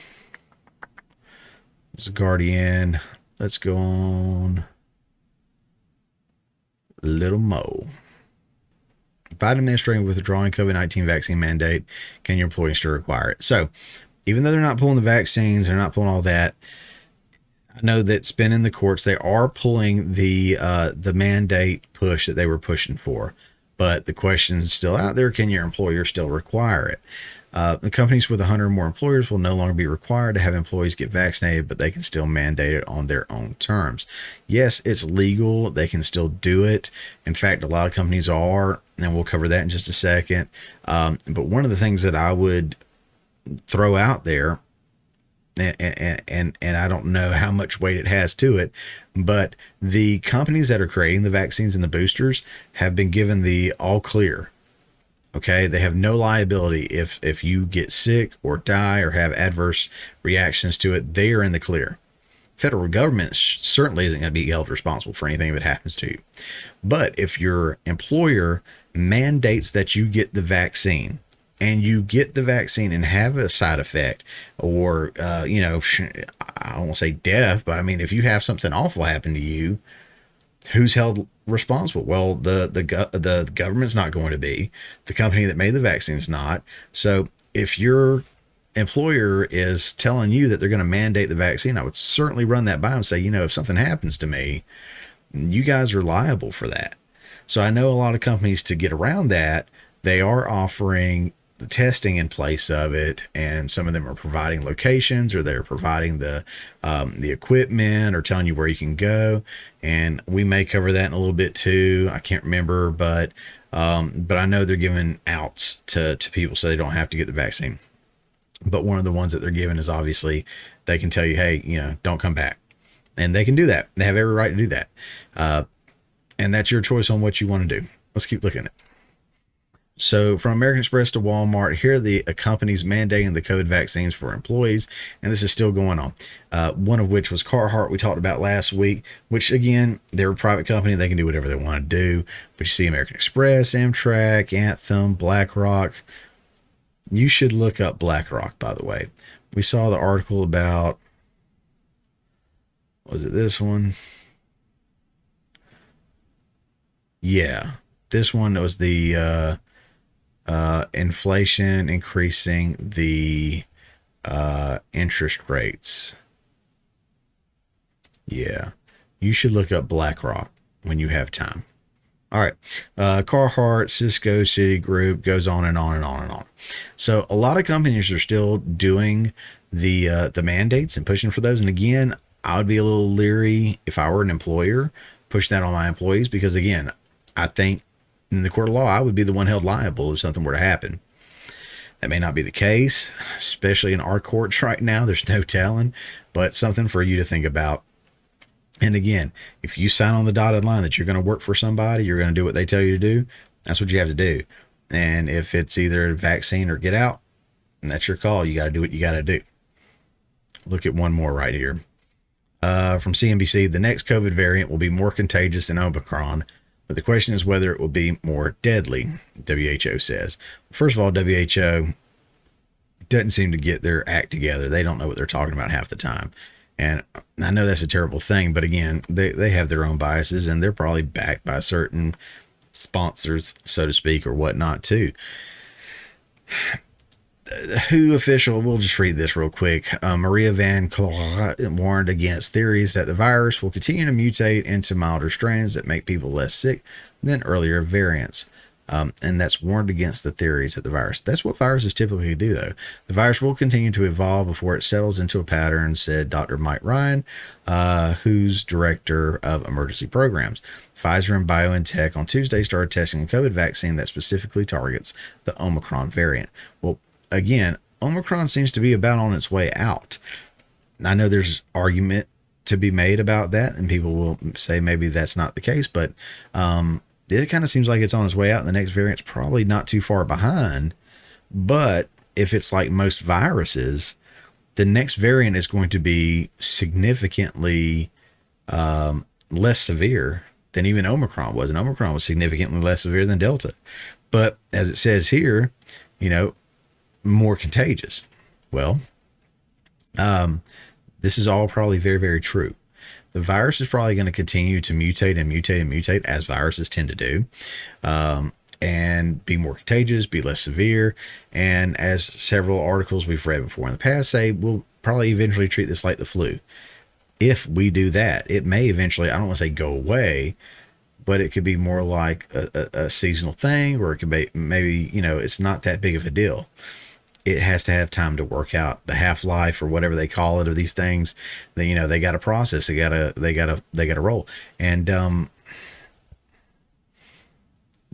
It's a Guardian. Let's go on. Little Mo. Biden administration withdrawing COVID-19 vaccine mandate. Can your employees still require it? So even though they're not pulling the vaccines, they're not pulling all that, I know that's been in the courts. They are pulling the mandate push that they were pushing for. But the question is still out there. Can your employer still require it? The companies with 100 or more employers will no longer be required to have employees get vaccinated, but they can still mandate it on their own terms. Yes, it's legal. They can still do it. In fact, a lot of companies are, and we'll cover that in just a second. But one of the things that I would throw out there, and I don't know how much weight it has to it, but the companies that are creating the vaccines and the boosters have been given the all clear. Okay, they have no liability if you get sick or die or have adverse reactions to it. They are in the clear. Federal government certainly isn't going to be held responsible for anything if it happens to you. But if your employer mandates that you get the vaccine, and you get the vaccine and have a side effect, or you know, I don't want to say death, but I mean, if you have something awful happen to you, who's held responsible? Well, the government's not going to be. The company that made the vaccine is not. So if your employer is telling you that they're going to mandate the vaccine, I would certainly run that by them and say, you know, if something happens to me, you guys are liable for that. So I know a lot of companies, to get around that, they are offering the testing in place of it, and some of them are providing locations, or they're providing the equipment, or telling you where you can go. And we may cover that in a little bit too. I can't remember, but I know they're giving outs to people so they don't have to get the vaccine. But one of the ones that they're giving is obviously they can tell you, hey, you know, don't come back. And they can do that. They have every right to do that. And that's your choice on what you want to do. Let's keep looking at it. So from American Express to Walmart, here are the companies mandating the COVID vaccines for employees, and this is still going on. One of which was Carhartt, we talked about last week, which again, they're a private company. They can do whatever they want to do. But you see American Express, Amtrak, Anthem, BlackRock. You should look up BlackRock, by the way. We saw the article about, was it this one? Yeah, this one was the inflation increasing the interest rates. Yeah, you should look up BlackRock when you have time. All right, Carhartt, Cisco, Citigroup, goes on and on and on and on. So a lot of companies are still doing the mandates and pushing for those. And again, I would be a little leery if I were an employer, push that on my employees, because again, I think in the court of law, I would be the one held liable if something were to happen. That may not be the case, especially in our courts right now. There's no telling, but something for you to think about. And again, if you sign on the dotted line that you're going to work for somebody, you're going to do what they tell you to do, that's what you have to do. And if it's either vaccine or get out, and that's your call, you got to do what you got to do. Look at one more right here. From CNBC, the next COVID variant will be more contagious than Omicron, but the question is whether it will be more deadly, WHO says. First of all, WHO doesn't seem to get their act together. They don't know what they're talking about half the time. And I know that's a terrible thing, but again, they have their own biases, and they're probably backed by certain sponsors, so to speak, or whatnot too. WHO official, we'll just read this real quick. Maria Van Klaar warned against theories that the virus will continue to mutate into milder strains that make people less sick than earlier variants. And that's warned against the theories of the virus. That's what viruses typically do, though. The virus will continue to evolve before it settles into a pattern, said Dr. Mike Ryan, who's director of emergency programs. Pfizer and BioNTech on Tuesday started testing a COVID vaccine that specifically targets the Omicron variant. Well, again, Omicron seems to be about on its way out. I know there's argument to be made about that, and people will say maybe that's not the case, but it kind of seems like it's on its way out, and the next variant's probably not too far behind. But if it's like most viruses, the next variant is going to be significantly less severe than even Omicron was. And Omicron was significantly less severe than Delta. But as it says here, more contagious. Well, this is all probably very, very true. The virus is probably going to continue to mutate and mutate and mutate, as viruses tend to do, and be more contagious, be less severe. And as several articles we've read before in the past say, we'll probably eventually treat this like the flu. If we do that, it may eventually, I don't want to say go away, but it could be more like a seasonal thing, or it could be maybe, it's not that big of a deal. It has to have time to work out the half-life or whatever they call it of these things. They got to process. They got to roll. And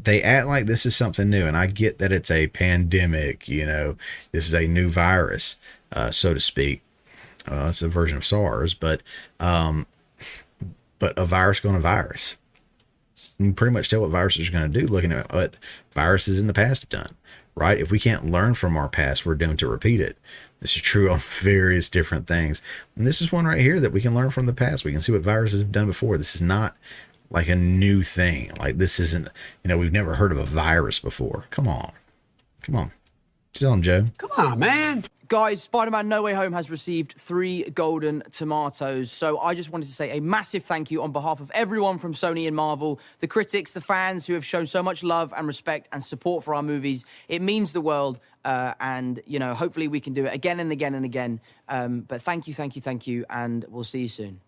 they act like this is something new. And I get that it's a pandemic. This is a new virus, so to speak. It's a version of SARS, but a virus going to virus. You can pretty much tell what viruses are going to do looking at what viruses in the past have done. Right? If we can't learn from our past, we're doomed to repeat it. This is true on various different things. And this is one right here that we can learn from the past. We can see what viruses have done before. This is not like a new thing. Like this isn't, we've never heard of a virus before. Come on. Tell them, Joe. Come on, man. Guys, Spider-Man No Way Home has received 3 golden tomatoes. So I just wanted to say a massive thank you on behalf of everyone from Sony and Marvel, the critics, the fans who have shown so much love and respect and support for our movies. It means the world. And, hopefully we can do it again and again and again. But thank you. And we'll see you soon.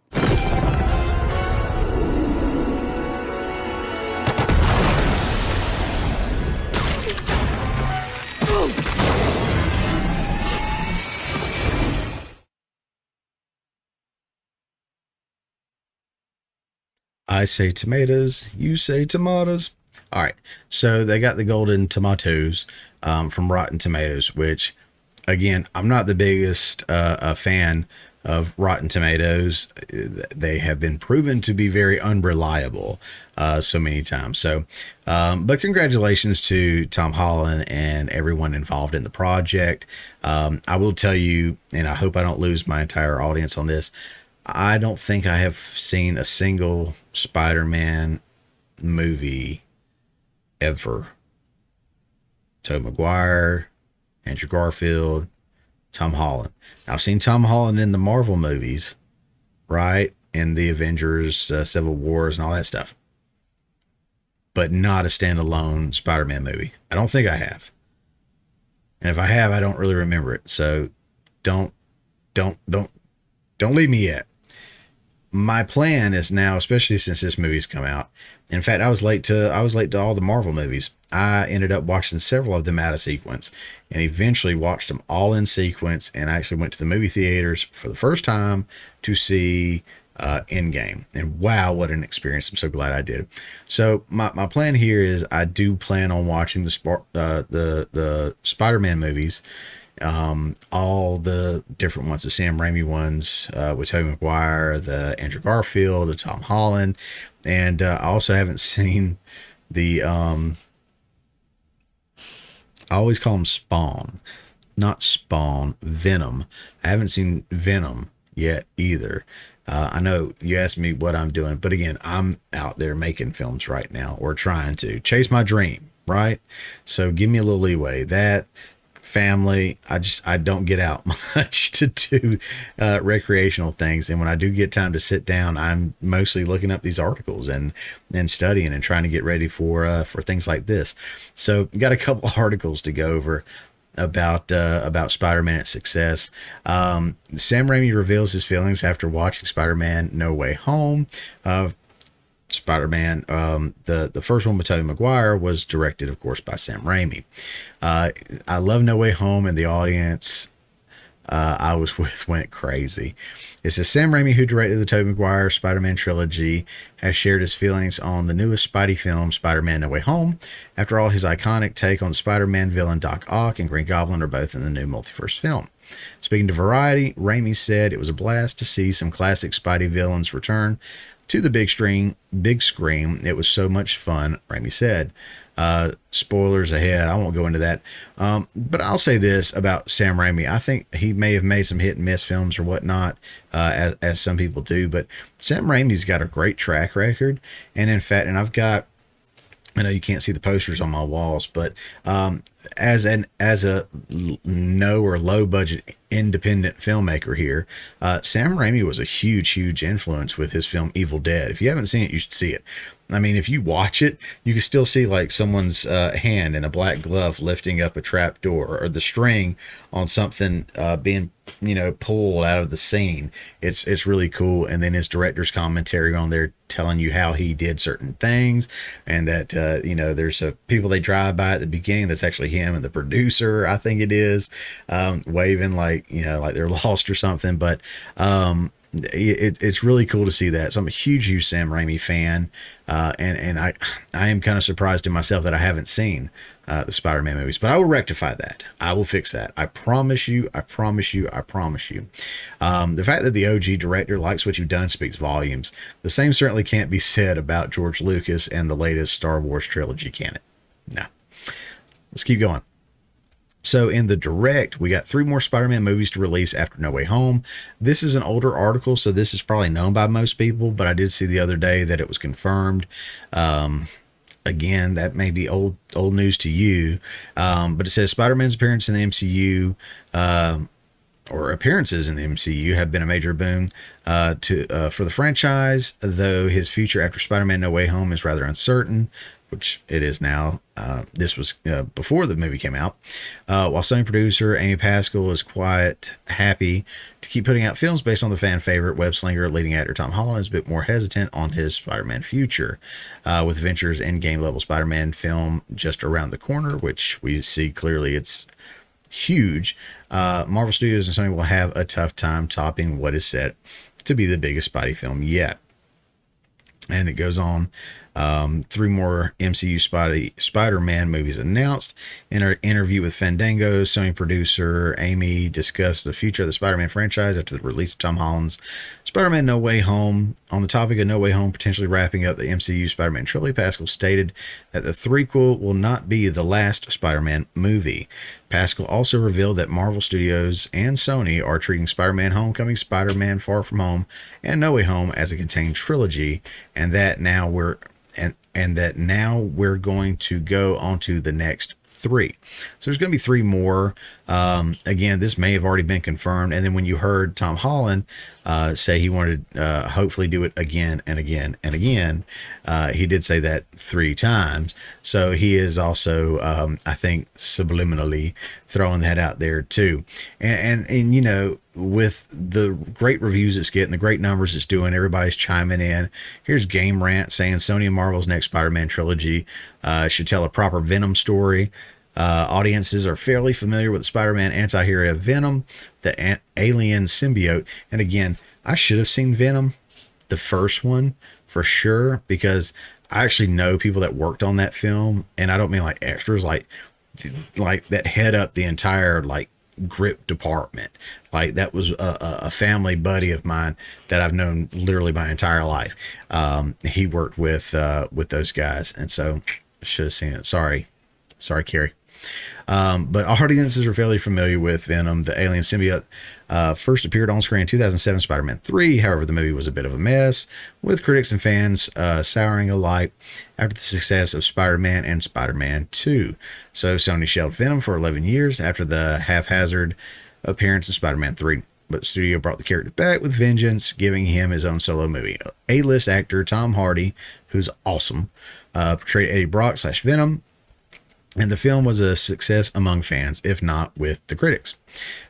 I say tomatoes, you say tomatoes. All right, so they got the golden tomatoes from Rotten Tomatoes, which, again, I'm not the biggest fan of Rotten Tomatoes. They have been proven to be very unreliable so many times. So, but congratulations to Tom Holland and everyone involved in the project. I will tell you, and I hope I don't lose my entire audience on this, I don't think I have seen a single Spider-Man movie ever. Tobey Maguire, Andrew Garfield, Tom Holland. Now, I've seen Tom Holland in the Marvel movies, right? In the Avengers, Civil Wars, and all that stuff. But not a standalone Spider-Man movie. I don't think I have. And if I have, I don't really remember it. So don't leave me yet. My plan is now, especially since this movie's come out. In fact, I was late to all the Marvel movies. I ended up watching several of them out of sequence and eventually watched them all in sequence, and I actually went to the movie theaters for the first time to see Endgame. And wow, what an experience. I'm so glad I did. So my plan here is I do plan on watching the Spider-Man movies, all the different ones, the Sam Raimi ones, with Tobey Maguire, the Andrew Garfield, the Tom Holland, and I also haven't seen the I always call them Spawn, not Spawn, Venom. I haven't seen Venom yet either. I know you asked me what I'm doing, but again, I'm out there making films right now, or trying to chase my dream, right? So give me a little leeway. That family, I don't get out much to do recreational things, and when I do get time to sit down, I'm mostly looking up these articles and studying and trying to get ready for things like this. So got a couple articles to go over about Spider-Man's success. Sam Raimi reveals his feelings after watching Spider-Man No Way Home. Spider-Man, the first one with Tobey Maguire, was directed, of course, by Sam Raimi. I love No Way Home, and the audience I was with went crazy. It says Sam Raimi, who directed the Tobey Maguire Spider-Man trilogy, has shared his feelings on the newest Spidey film, Spider-Man No Way Home. After all, his iconic take on Spider-Man villain Doc Ock and Green Goblin are both in the new multiverse film. Speaking to Variety, Raimi said it was a blast to see some classic Spidey villains return to the big screen. It was so much fun, Raimi said. Spoilers ahead. I won't go into that. But I'll say this about Sam Raimi. I think he may have made some hit and miss films or whatnot, as some people do, but Sam Raimi's got a great track record. And in fact, I know you can't see the posters on my walls, but as a no or low budget independent filmmaker here, Sam Raimi was a huge influence with his film Evil Dead. If you haven't seen it, you should see it. I mean, if you watch it, you can still see like someone's hand in a black glove lifting up a trap door, or the string on something being pulled out of the scene. It's really cool. And then his director's commentary on there telling you how he did certain things, and that there's people they drive by at the beginning that's actually him and the producer, I think it is, waving like they're lost or something. But it's really cool to see that. So I'm a huge Sam Raimi fan, and I am kind of surprised in myself that I haven't seen the Spider-Man movies, but I will rectify that. I will fix that. I promise you. The fact that the OG director likes what you've done speaks volumes. The same certainly can't be said about George Lucas and the latest Star Wars trilogy, can it? No. Let's keep going. So in the direct, we got 3 more Spider-Man movies to release after No Way Home. This is an older article, so this is probably known by most people, but I did see the other day that it was confirmed. Again, that may be old news to you, but it says Spider-Man's appearance in the MCU, or appearances in the MCU, have been a major boon for the franchise, though his future after Spider-Man No Way Home is rather uncertain, which it is now. This was before the movie came out. While Sony producer Amy Pascal is quite happy to keep putting out films based on the fan favorite, web slinger leading actor Tom Holland is a bit more hesitant on his Spider-Man future. With Avengers Endgame level Spider-Man film just around the corner, which we see clearly it's huge, Marvel Studios and Sony will have a tough time topping what is set to be the biggest Spidey film yet. And it goes on Three more MCU Spider-Man movies announced. In an interview with Fandango, Sony producer Amy discussed the future of the Spider-Man franchise after the release of Tom Holland's Spider-Man No Way Home. On the topic of No Way Home potentially wrapping up the MCU Spider-Man trilogy, Pascal stated that the threequel will not be the last Spider-Man movie. Pascal also revealed that Marvel Studios and Sony are treating Spider-Man Homecoming, Spider-Man Far From Home, and No Way Home as a contained trilogy, and that now we're going to go on to the next three. So there's going to be three more. Again, this may have already been confirmed. And then when you heard Tom Holland say he wanted hopefully do it again and again and again, he did say that 3 times. So he is also, I think, subliminally throwing that out there too. And you know, with the great reviews it's getting, the great numbers it's doing, everybody's chiming in. Here's Game Rant saying Sony and Marvel's next Spider-Man trilogy should tell a proper Venom story. Audiences are fairly familiar with the Spider-Man anti-hero Venom, the alien symbiote. And again, I should have seen Venom, the first one, for sure, because I actually know people that worked on that film, and I don't mean like extras, like that head up the entire like grip department. Like that was a family buddy of mine that I've known literally my entire life. He worked with those guys, and so I should have seen it. Sorry, Carrie. But audiences are fairly familiar with Venom, the alien symbiote. First appeared on screen in 2007 Spider-Man 3. However, the movie was a bit of a mess, with critics and fans souring alike after the success of Spider-Man and Spider-Man 2. So Sony shelved Venom for 11 years after the haphazard appearance in Spider-Man 3. But the studio brought the character back with vengeance, giving him his own solo movie. A-list actor Tom Hardy, who's awesome, portrayed Eddie Brock / Venom, and the film was a success among fans, if not with the critics.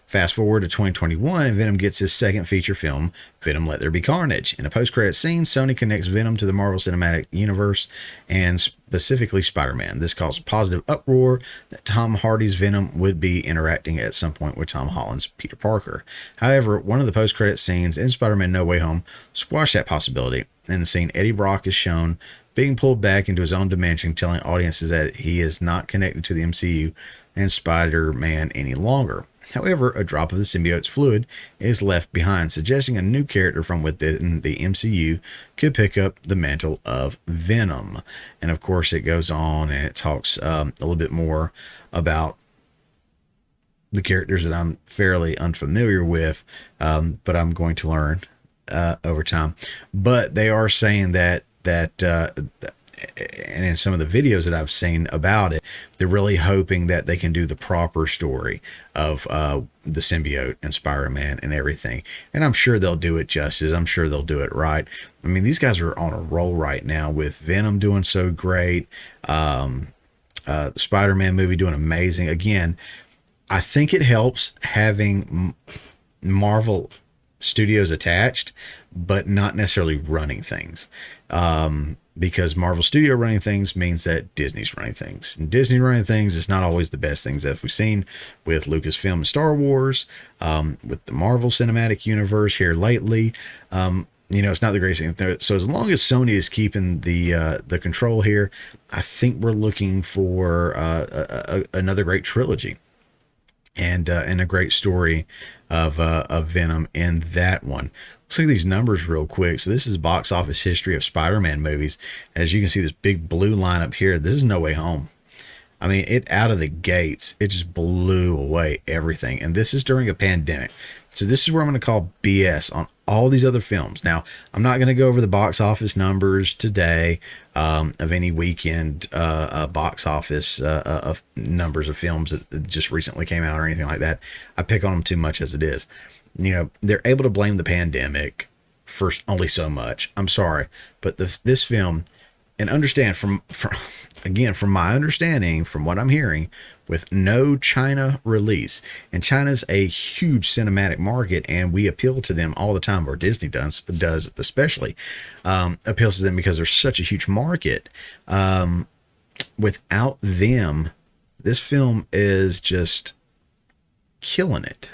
Fast forward to 2021, and Venom gets his second feature film, Venom Let There Be Carnage. In a post-credit scene, Sony connects Venom to the Marvel Cinematic Universe, and specifically Spider-Man. This caused positive uproar that Tom Hardy's Venom would be interacting at some point with Tom Holland's Peter Parker. However, one of the post-credit scenes in Spider-Man No Way Home squashed that possibility. In the scene, Eddie Brock is shown being pulled back into his own dimension, telling audiences that he is not connected to the MCU and Spider-Man any longer. However, a drop of the symbiote's fluid is left behind, suggesting a new character from within the MCU could pick up the mantle of Venom. And of course, it goes on and it talks a little bit more about the characters that I'm fairly unfamiliar with, but I'm going to learn over time. But they are saying that and in some of the videos that I've seen about it, they're really hoping that they can do the proper story of the symbiote and Spider-Man and everything. And I'm sure they'll do it justice. I'm sure they'll do it right. I mean, these guys are on a roll right now with Venom doing so great. The Spider-Man movie doing amazing. Again, I think it helps having Marvel Studios attached, but not necessarily running things. Because Marvel Studio running things means that Disney's running things. And Disney running things is not always the best things that we've seen with Lucasfilm and Star Wars, with the Marvel Cinematic Universe here lately. You know, it's not the greatest thing. So as long as Sony is keeping the control here, I think we're looking for another great trilogy and a great story of Venom in that one. Let's look at these numbers real quick. So this is box office history of Spider-Man movies. As you can see, this big blue line up here, this is No Way Home. I mean, it out of the gates, it just blew away everything. And this is during a pandemic. So this is where I'm going to call BS on all these other films. Now, I'm not going to go over the box office numbers today of any weekend box office of numbers of films that just recently came out or anything like that. I pick on them too much as it is. You know, they're able to blame the pandemic for only so much. I'm sorry, but this film, and understand from my understanding, from what I'm hearing, with no China release, and China's a huge cinematic market, and we appeal to them all the time, or Disney does especially, appeals to them because they're such a huge market. Without them, this film is just killing it.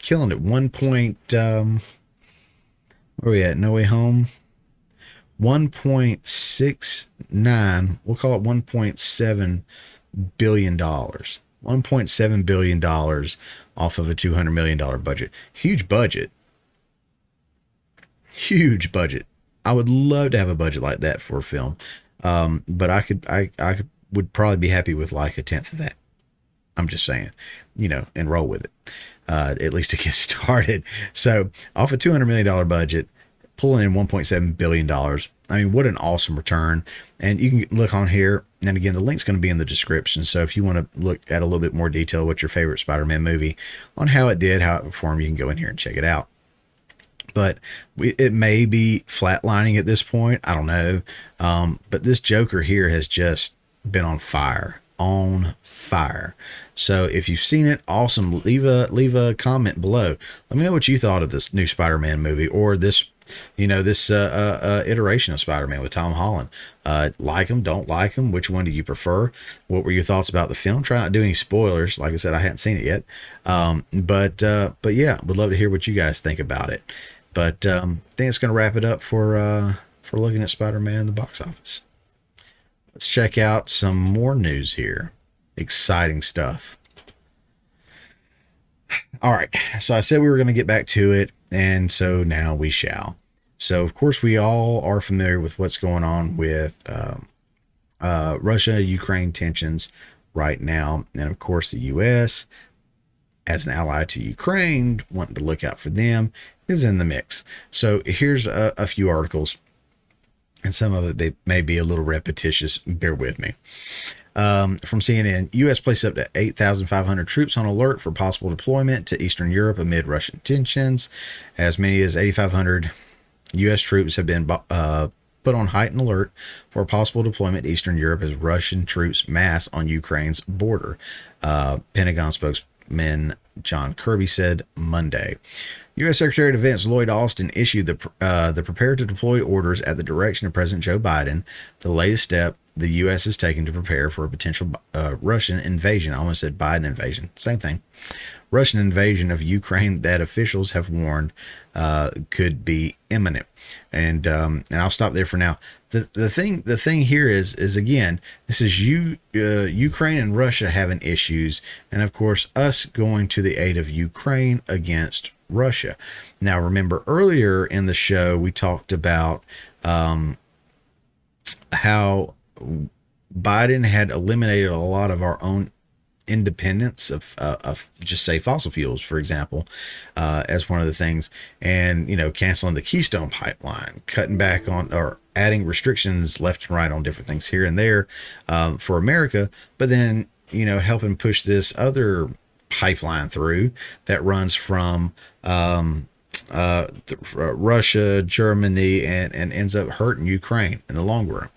1 point, where are we at? No Way Home, 1.69, we'll call it $1.7 billion. $1.7 billion off of a $200 million budget. Huge budget. Huge budget. I would love to have a budget like that for a film. But I would probably be happy with like a tenth of that. I'm just saying, and roll with it. At least to get started. So off a $200 million budget, pulling in $1.7 billion. I mean, what an awesome return. And you can look on here. And again, the link's going to be in the description. So if you want to look at a little bit more detail, what's your favorite Spider-Man movie, on how it did, how it performed, you can go in here and check it out. But it may be flatlining at this point. I don't know. But this Joker here has just been on fire. On fire. So if you've seen it, awesome. Leave a comment below. Let me know what you thought of this new Spider-Man movie, or this iteration of Spider-Man with Tom Holland. Like them, don't like them. Which one do you prefer? What were your thoughts about the film? Try not to do any spoilers. Like I said, I hadn't seen it yet. But yeah, would love to hear what you guys think about it. But I think it's going to wrap it up for looking at Spider-Man in the box office. Let's check out some more news here. Exciting stuff. All right. So I said we were going to get back to it, and so now we shall. So, of course, we all are familiar with what's going on with Russia-Ukraine tensions right now. And, of course, the U.S., as an ally to Ukraine, wanting to look out for them, is in the mix. So here's a few articles, and some of it may be a little repetitious. Bear with me. From CNN, U.S. placed up to 8,500 troops on alert for possible deployment to Eastern Europe amid Russian tensions. As many as 8,500 U.S. troops have been put on heightened alert for possible deployment to Eastern Europe as Russian troops mass on Ukraine's border. Pentagon spokesman John Kirby said Monday. U.S. Secretary of Defense Lloyd Austin issued the prepare to deploy orders at the direction of President Joe Biden, the latest step the U.S. has taken to prepare for a potential Russian invasion. I almost said Biden invasion. Same thing. Russian invasion of Ukraine that officials have warned could be imminent. And I'll stop there for now. The thing here is again, this is Ukraine and Russia having issues, and of course us going to the aid of Ukraine against Russia. Now, remember earlier in the show we talked about how Biden had eliminated a lot of our own independence of just say fossil fuels, for example, as one of the things, and canceling the Keystone pipeline, cutting back on or adding restrictions left and right on different things here and there for America, but then helping push this other pipeline through that runs from Russia, Germany, and ends up hurting Ukraine in the long run.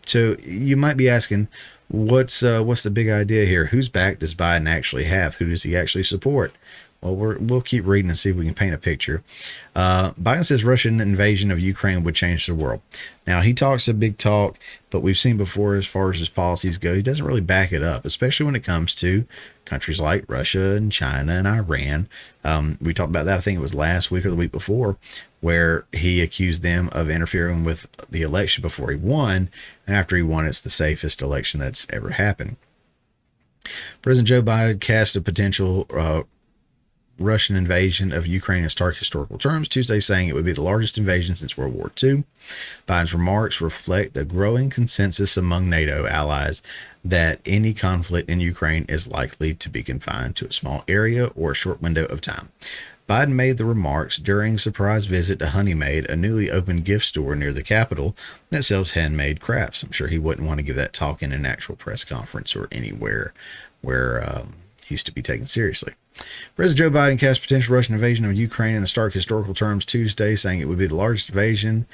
So you might be asking, what's the big idea here? Whose back does Biden actually have? Who does he actually support? Well, we'll keep reading and see if we can paint a picture. Biden says Russian invasion of Ukraine would change the world. Now, he talks a big talk, but we've seen before as far as his policies go, he doesn't really back it up, especially when it comes to countries like Russia and China and Iran. We talked about that, I think it was last week or the week before, where he accused them of interfering with the election before he won. And after he won, it's the safest election that's ever happened. President Joe Biden cast a potential Russian invasion of Ukraine in stark historical terms Tuesday, saying it would be the largest invasion since World War II. Biden's remarks reflect a growing consensus among NATO allies that any conflict in Ukraine is likely to be confined to a small area or a short window of time. Biden made the remarks during a surprise visit to Honeymaid, a newly opened gift store near the Capitol that sells handmade crafts. I'm sure he wouldn't want to give that talk in an actual press conference or anywhere where he's to be taken seriously. President Joe Biden cast potential Russian invasion of Ukraine in the stark historical terms Tuesday, saying it would be the largest invasion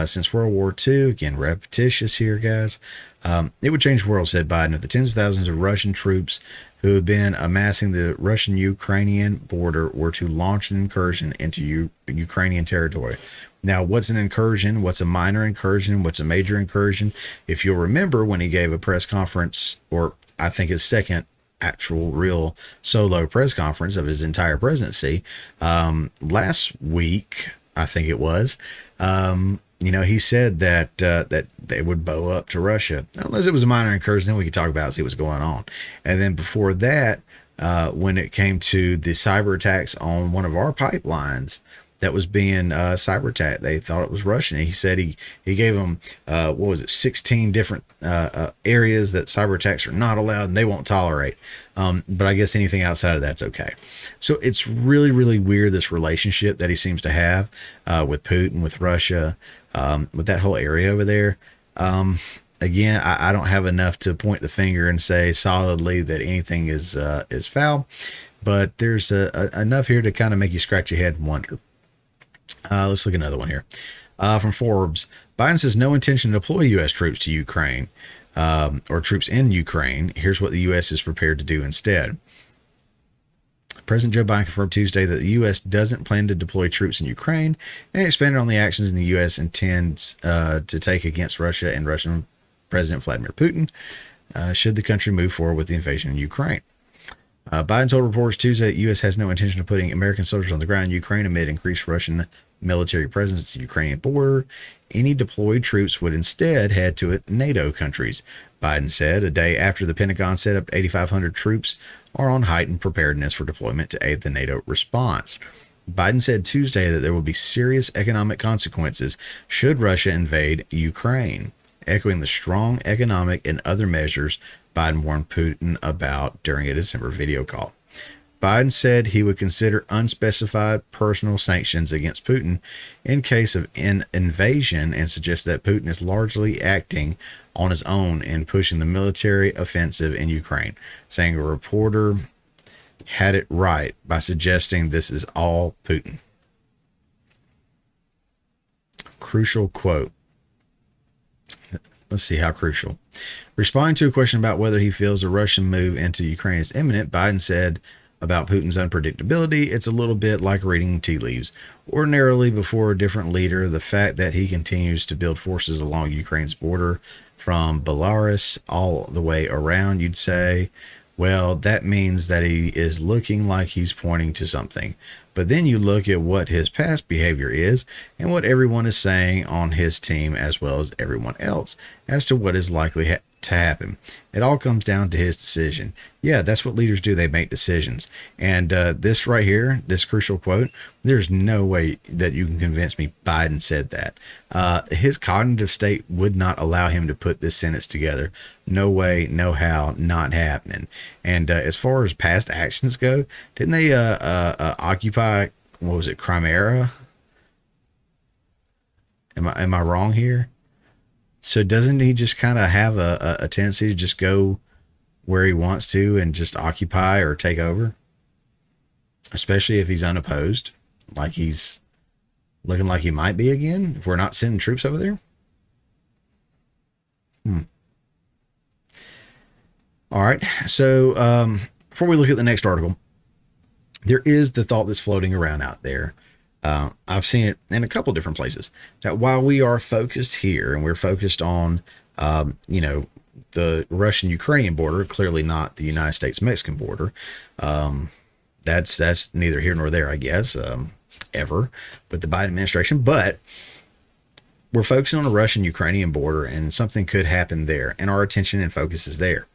since World War II. Again, repetitious here, guys. It would change the world, said Biden, if the tens of thousands of Russian troops who have been amassing the Russian-Ukrainian border were to launch an incursion into Ukrainian territory. Now, what's an incursion? What's a minor incursion? What's a major incursion? If you'll remember when he gave a press conference, or I think his second actual real solo press conference of his entire presidency last week, I think it was, he said that that they would bow up to Russia unless it was a minor incursion. Then we could talk about it, see what's going on. And then before that, when it came to the cyber attacks on one of our pipelines that was being cyber attacked, they thought it was Russian. And he said he gave them 16 different areas that cyber attacks are not allowed and they won't tolerate. But I guess anything outside of that's okay. So it's really, really weird, this relationship that he seems to have with Putin, with Russia, with that whole area over there. Again, I don't have enough to point the finger and say solidly that anything is foul, but there's enough here to kind of make you scratch your head and wonder. Let's look at another one here. From Forbes, Biden says no intention to deploy U.S. troops to Ukraine, or troops in Ukraine. Here's what the U.S. is prepared to do instead. President Joe Biden confirmed Tuesday that the U.S. doesn't plan to deploy troops in Ukraine and expanded on the actions the U.S. intends to take against Russia and Russian President Vladimir Putin should the country move forward with the invasion in Ukraine. Biden told reporters Tuesday that the U.S. has no intention of putting American soldiers on the ground in Ukraine amid increased Russian military presence at the Ukrainian border. Any deployed troops would instead head to NATO countries, Biden said, a day after the Pentagon said up to 8,500 troops are on heightened preparedness for deployment to aid the NATO response. Biden said Tuesday that there will be serious economic consequences should Russia invade Ukraine, echoing the strong economic and other measures Biden warned Putin about during a December video call. Biden said he would consider unspecified personal sanctions against Putin in case of an invasion and suggest that Putin is largely acting on his own in pushing the military offensive in Ukraine, saying a reporter had it right by suggesting this is all Putin. Crucial quote. Let's see how crucial. Responding to a question about whether he feels a Russian move into Ukraine is imminent, Biden said about Putin's unpredictability, it's a little bit like reading tea leaves. Ordinarily, before a different leader, the fact that he continues to build forces along Ukraine's border from Belarus all the way around, you'd say, well, that means that he is looking like he's pointing to something. But then you look at what his past behavior is and what everyone is saying on his team as well as everyone else as to what is likely to happen. It all comes down to his decision. Yeah, that's what leaders do. They make decisions. And this right here, this crucial quote, there's no way that you can convince me Biden said that. His cognitive state would not allow him to put this sentence together. No way, no how, not happening. And as far as past actions go, didn't they occupy, what was it, Crimea? Am I wrong here? So doesn't he just kind of have a tendency to just go where he wants to and just occupy or take over? Especially if he's unopposed, like he's looking like he might be again, if we're not sending troops over there. All right. So before we look at the next article, there is the thought that's floating around out there. I've seen it in a couple different places that while we are focused here and we're focused on, the Russian-Ukrainian border, clearly not the United States-Mexican border. That's neither here nor there, I guess, ever with the Biden administration. But we're focusing on the Russian-Ukrainian border, and something could happen there, and our attention and focus is there.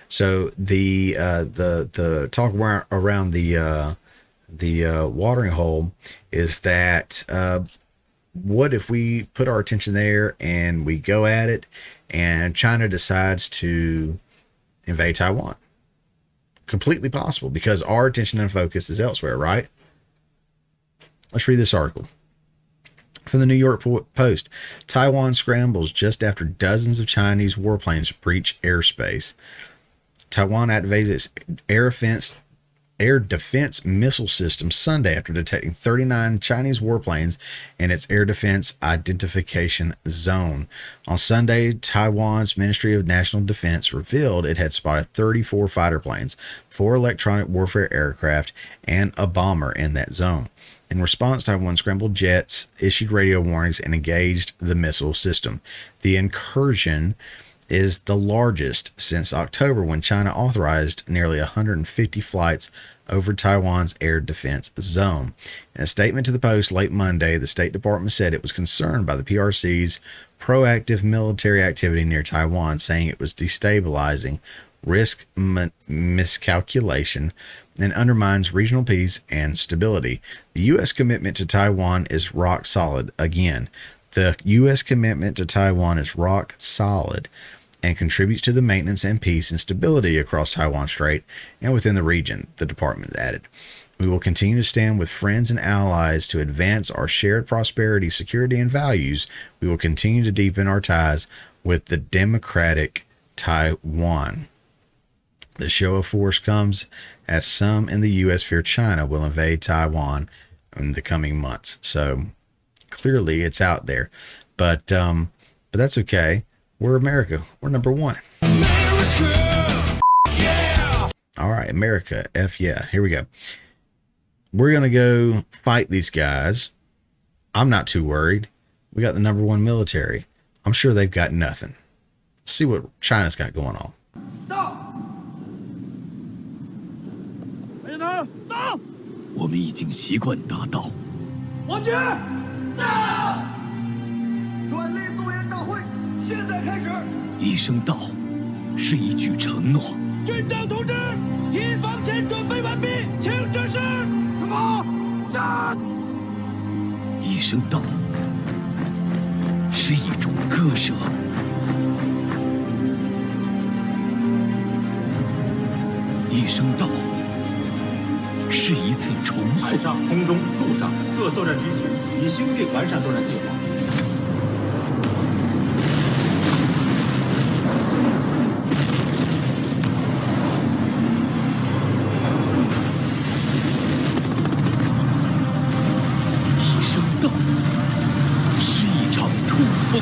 So the talk around the watering hole is that what if we put our attention there and we go at it, and China decides to invade Taiwan? Completely possible, because our attention and focus is elsewhere, right? Let's read this article from the New York Post. Taiwan scrambles just after dozens of Chinese warplanes breach airspace. Taiwan activates its air defense missile system Sunday after detecting 39 Chinese warplanes in its air defense identification zone. On Sunday, Taiwan's Ministry of National Defense revealed it had spotted 34 fighter planes, 4 electronic warfare aircraft, and a bomber in that zone. In response, Taiwan scrambled jets, issued radio warnings, and engaged the missile system. The incursion is the largest since October, when China authorized nearly 150 flights over Taiwan's air defense zone. In a statement to the Post late Monday, the State Department said it was concerned by the PRC's proactive military activity near Taiwan, saying it was destabilizing, risk miscalculation, and undermines regional peace and stability. The U.S. commitment to Taiwan is rock solid. Again, the U.S. commitment to Taiwan is rock solid and contributes to the maintenance and peace and stability across Taiwan Strait and within the region, the department added. We will continue to stand with friends and allies to advance our shared prosperity, security, and values. We will continue to deepen our ties with the democratic Taiwan. The show of force comes as some in the U.S. fear China will invade Taiwan in the coming months. So clearly it's out there, but that's okay. We're America. We're number one. America, yeah. All right, America, F yeah. Here we go. We're going to go fight these guys. I'm not too worried. We got the number one military. I'm sure they've got nothing. Let's see what China's got going on. Stop. 我们已经习惯打倒。王军，到！专利动员大会现在开始。一声到，是一句承诺。军长同志，一方前准备完毕，请指示。什么？战！一声到，是一种割舍。一声到。 是一次重塑。海上、空中、陆上各作战军群已修订完善作战计划。一声到，是一场冲锋。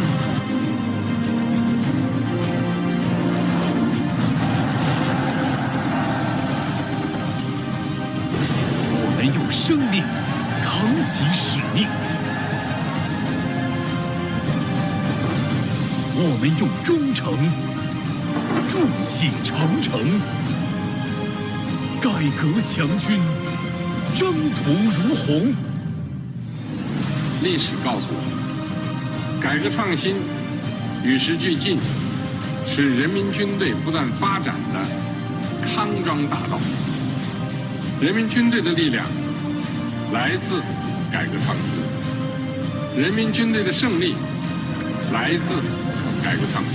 用生命扛起使命，我们用忠诚筑起长城，改革强军，征途如虹。历史告诉我，改革创新与时俱进，是人民军队不断发展的康庄大道。 人民军队的力量来自改革创新，人民军队的胜利来自改革创新。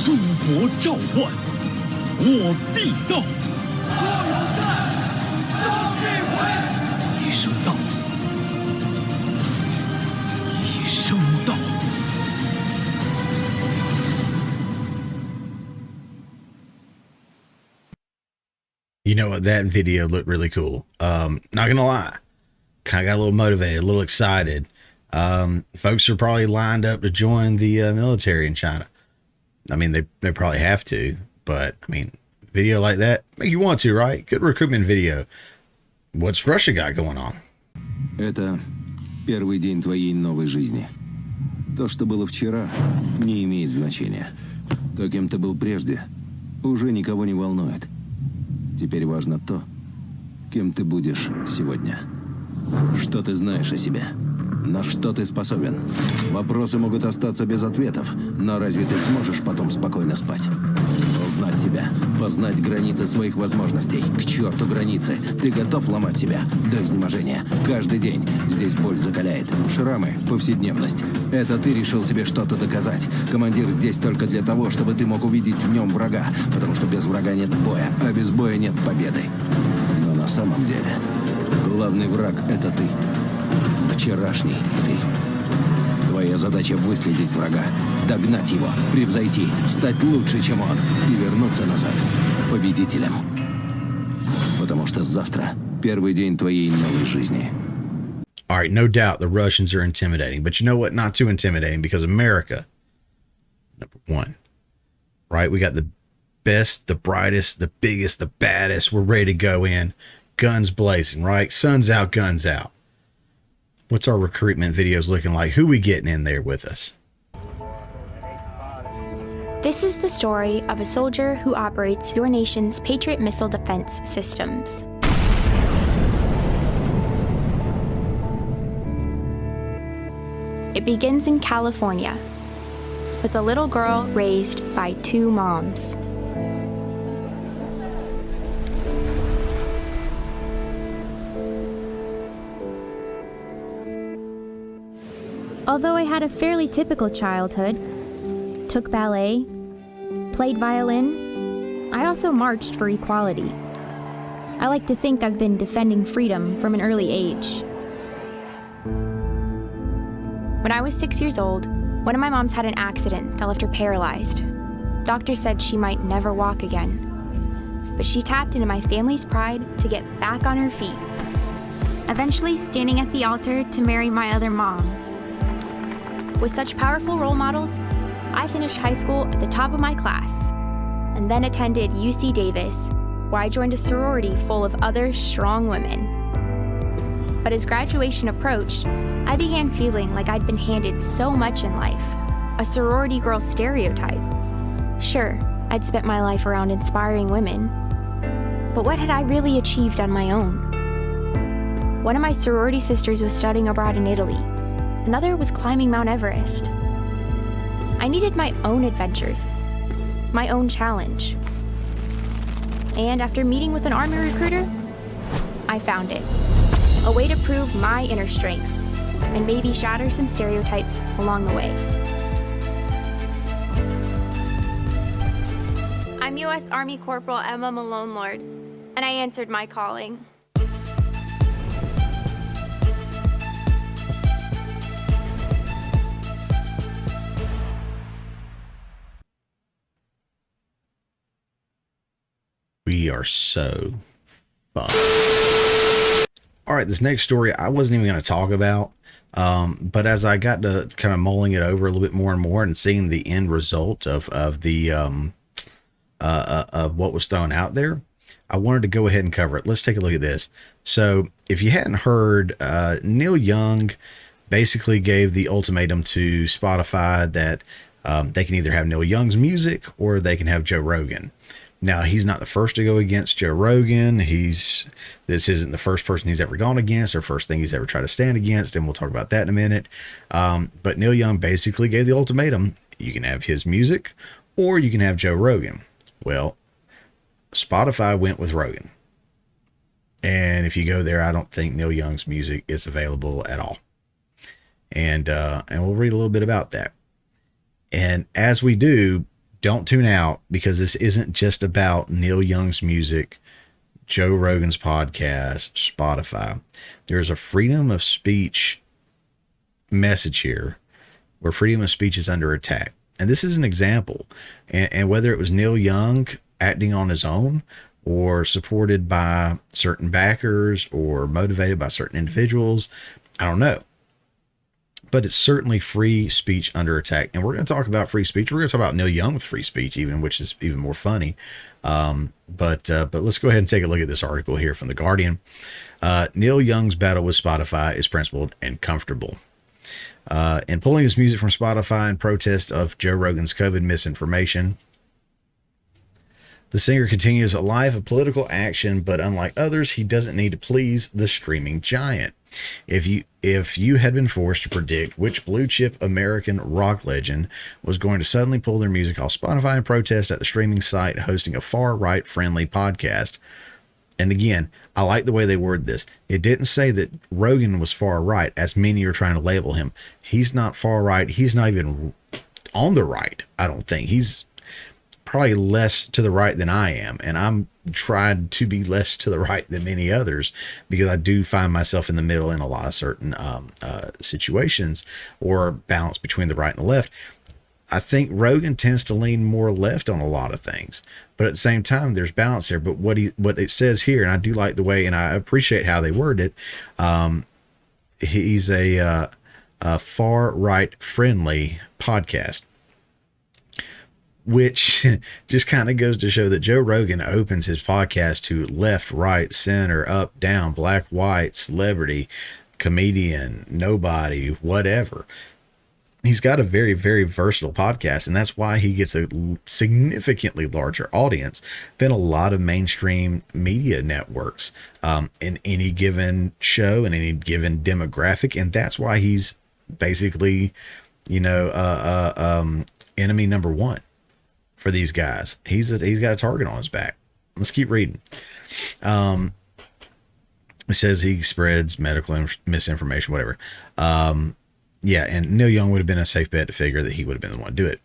祖国召唤，我必到。我有战，我必回。一声到，一声到。 You know what? That video looked really cool. Not gonna lie, kind of got a little motivated, a little excited. Folks are probably lined up to join the military in China. I mean, they probably have to, but I mean, video like that, you want to, right? Good recruitment video. What's Russia got going on? Это первый день твоей новой жизни. То, что было вчера, не имеет значения. То, кем ты был прежде, уже никого не волнует. Теперь важно то, кем ты будешь сегодня. Что ты знаешь о себе? На что ты способен? Вопросы могут остаться без ответов, но разве ты сможешь потом спокойно спать? Узнать себя, познать границы своих возможностей. К черту границы. Ты готов ломать себя до изнеможения. Каждый день здесь боль закаляет. Шрамы, повседневность. Это ты решил себе что-то доказать. Командир здесь только для того, чтобы ты мог увидеть в нем врага. Потому что без врага нет боя, а без боя нет победы. Но на самом деле, главный враг — это ты. Вчерашний ты. Твоя задача — выследить врага, догнать его, превзойти, стать лучше, чем он, и вернуться назад победителем. Потому что завтра первый день твоей новой жизни. All right, no doubt the Russians are intimidating, but you know what? Not too intimidating, because America, number one, right? We got the best, the brightest, the biggest, the baddest. We're ready to go in, guns blazing, right? Sun's out, guns out. What's our recruitment videos looking like? Who we getting in there with us? This is the story of a soldier who operates your nation's Patriot missile defense systems. It begins in California, with a little girl raised by two moms. Although I had a fairly typical childhood, took ballet, played violin, I also marched for equality. I like to think I've been defending freedom from an early age. When I was 6 years old, one of my moms had an accident that left her paralyzed. Doctors said she might never walk again. But she tapped into my family's pride to get back on her feet, eventually standing at the altar to marry my other mom. With such powerful role models, I finished high school at the top of my class, and then attended UC Davis, where I joined a sorority full of other strong women. But as graduation approached, I began feeling like I'd been handed so much in life, a sorority girl stereotype. Sure, I'd spent my life around inspiring women, but what had I really achieved on my own? One of my sorority sisters was studying abroad in Italy. Another was climbing Mount Everest. I needed my own adventures, my own challenge. And after meeting with an Army recruiter, I found it. A way to prove my inner strength and maybe shatter some stereotypes along the way. I'm U.S. Army Corporal Emma Malone Lord, and I answered my calling. We are so fucked. All right, this next story I wasn't even going to talk about, but as I got to kind of mulling it over a little bit more and more and seeing the end result of what was thrown out there, I wanted to go ahead and cover it. Let's take a look at this. So if you hadn't heard, Neil Young basically gave the ultimatum to Spotify that they can either have Neil Young's music or they can have Joe Rogan. Now, he's not the first to go against Joe Rogan. This isn't the first person he's ever gone against or first thing he's ever tried to stand against, and we'll talk about that in a minute. But Neil Young basically gave the ultimatum. You can have his music or you can have Joe Rogan. Well, Spotify went with Rogan. And if you go there, I don't think Neil Young's music is available at all. And we'll read a little bit about that. And as we do, don't tune out, because this isn't just about Neil Young's music, Joe Rogan's podcast, Spotify. There's a freedom of speech message here where freedom of speech is under attack. And this is an example. And whether it was Neil Young acting on his own or supported by certain backers or motivated by certain individuals, I don't know. But it's certainly free speech under attack. And we're going to talk about free speech. We're going to talk about Neil Young with free speech, even, which is even more funny. But let's go ahead and take a look at this article here from The Guardian. Neil Young's battle with Spotify is principled and comfortable. In pulling his music from Spotify in protest of Joe Rogan's COVID misinformation, the singer continues a life of political action, but unlike others, he doesn't need to please the streaming giant. If you had been forced to predict which blue chip American rock legend was going to suddenly pull their music off Spotify in protest at the streaming site hosting a far right friendly podcast, and again, I like the way they word this. It didn't say that Rogan was far right, as many are trying to label him. He's not far right. He's not even on the right, I don't think. He's probably less to the right than I am, and I'm trying to be less to the right than many others, because I do find myself in the middle in a lot of certain situations, or balance between the right and the left. I think Rogan tends to lean more left on a lot of things, but at the same time, there's balance there. But what it says here, and I do like the way, and I appreciate how they word it. He's a far right friendly podcast, which just kind of goes to show that Joe Rogan opens his podcast to left, right, center, up, down, black, white, celebrity, comedian, nobody, whatever. He's got a very, very versatile podcast, and that's why he gets a significantly larger audience than a lot of mainstream media networks in any given show and any given demographic. And that's why he's basically, enemy number one for these guys. He's got a target on his back. Let's keep reading. It says he spreads medical misinformation, whatever. Yeah, and Neil Young would have been a safe bet to figure that he would have been the one to do it.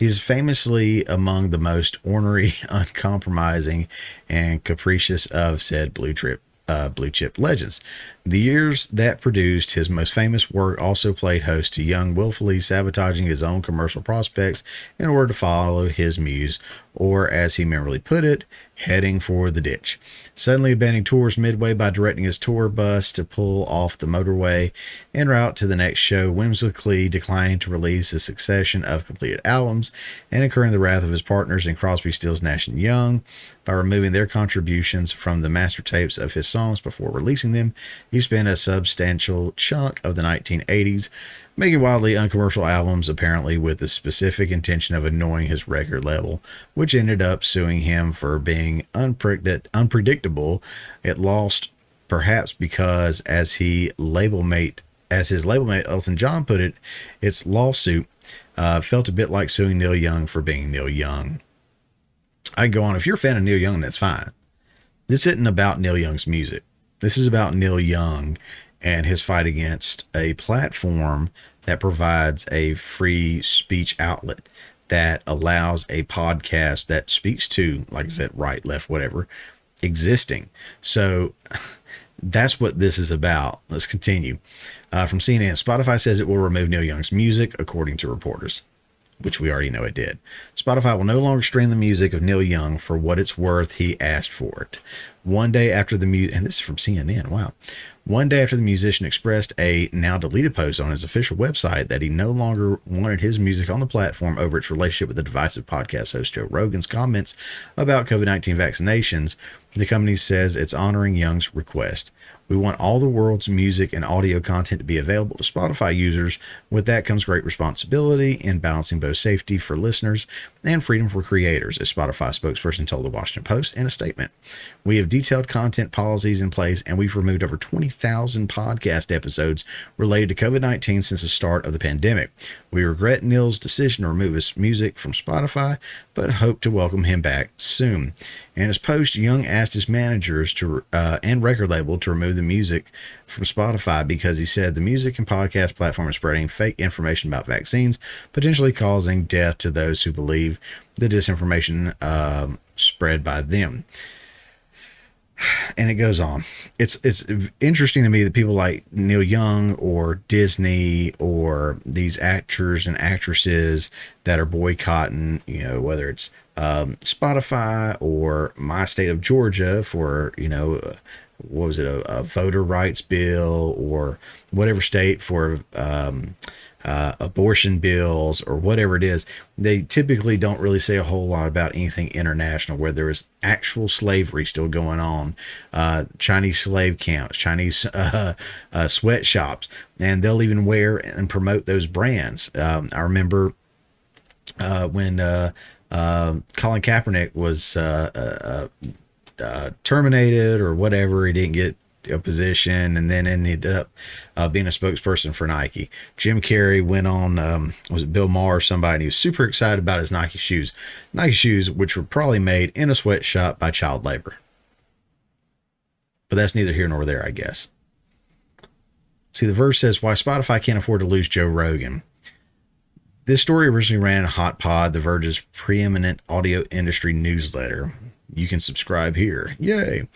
He's famously among the most ornery, uncompromising, and capricious of said blue chip legends. The years that produced his most famous work also played host to Young willfully sabotaging his own commercial prospects in order to follow his muse, or as he memorably put it, heading for the ditch. Suddenly abandoning tours midway by directing his tour bus to pull off the motorway en route to the next show, whimsically declining to release a succession of completed albums, and incurring the wrath of his partners in Crosby, Stills, Nash & Young by removing their contributions from the master tapes of his songs before releasing them. He spent a substantial chunk of the 1980s making wildly uncommercial albums, apparently with the specific intention of annoying his record label, which ended up suing him for being unpredictable. It lost, perhaps because, as his label mate Elton John put it, its lawsuit felt a bit like suing Neil Young for being Neil Young. I can go on. If you're a fan of Neil Young, that's fine. This isn't about Neil Young's music. This is about Neil Young and his fight against a platform that provides a free speech outlet that allows a podcast that speaks to, like I said, right, left, whatever, existing. So that's what this is about. Let's continue. From CNN, Spotify says it will remove Neil Young's music, according to reporters, which we already know it did. Spotify will no longer stream the music of Neil Young for what it's worth. He asked for it. One day after the and this is from CNN. Wow. One day after the musician expressed a now deleted post on his official website that he no longer wanted his music on the platform over its relationship with the divisive podcast host Joe Rogan's comments about COVID-19 vaccinations, the company says it's honoring Young's request. We want all the world's music and audio content to be available to Spotify users. With that comes great responsibility in balancing both safety for listeners and freedom for creators, a Spotify spokesperson told the Washington Post in a statement. We have detailed content policies in place, and we've removed over 20,000 podcast episodes related to COVID-19 since the start of the pandemic. We regret Neil's decision to remove his music from Spotify, but hope to welcome him back soon. In his post, Young asked his managers and record label to remove the music from Spotify because he said the music and podcast platform is spreading fake information about vaccines, potentially causing death to those who believe the disinformation spread by them. And it goes on. It's interesting to me that people like Neil Young or Disney or these actors and actresses that are boycotting, whether it's Spotify or my state of Georgia for, what was it, a voter rights bill, or whatever state for abortion bills or whatever it is. They typically don't really say a whole lot about anything international where there is actual slavery still going on, Chinese slave camps, Chinese sweatshops, and they'll even wear and promote those brands. I remember when Colin Kaepernick was terminated or whatever. He didn't get a position and then ended up being a spokesperson for Nike. Jim Carrey went on, was it Bill Maher or somebody, and he was super excited about his Nike shoes, which were probably made in a sweatshop by child labor. But that's neither here nor there, I guess. See, The Verge says why Spotify can't afford to lose Joe Rogan. This story originally ran in Hot Pod, The Verge's preeminent audio industry newsletter. You can subscribe here. Yay.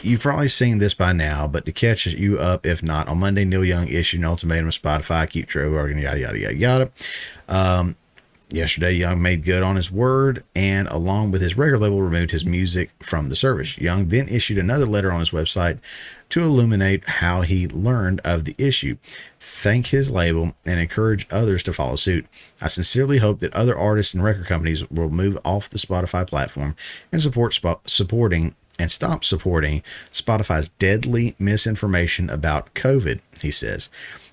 You've probably seen this by now, but to catch you up, if not, on Monday, Neil Young issued an ultimatum to Spotify, keep Joe Rogan, yada, yada, yada, yada. Yesterday, Young made good on his word and, along with his record label, removed his music from the service. Young then issued another letter on his website to illuminate how he learned of the issue, thank his label, and encourage others to follow suit. I sincerely hope that other artists and record companies will move off the Spotify platform and supporting and stop supporting Spotify's deadly misinformation about COVID, he says.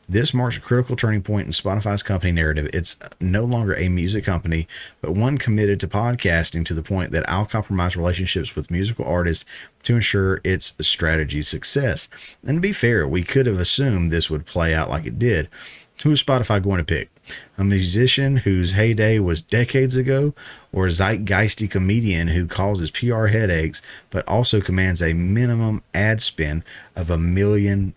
This marks a critical turning point in Spotify's company narrative. It's no longer a music company, but one committed to podcasting to the point that I'll compromise relationships with musical artists to ensure its strategy's success. And to be fair, we could have assumed this would play out like it did. Who is Spotify going to pick? A musician whose heyday was decades ago, or a zeitgeisty comedian who causes PR headaches, but also commands a minimum ad spend of $1 million?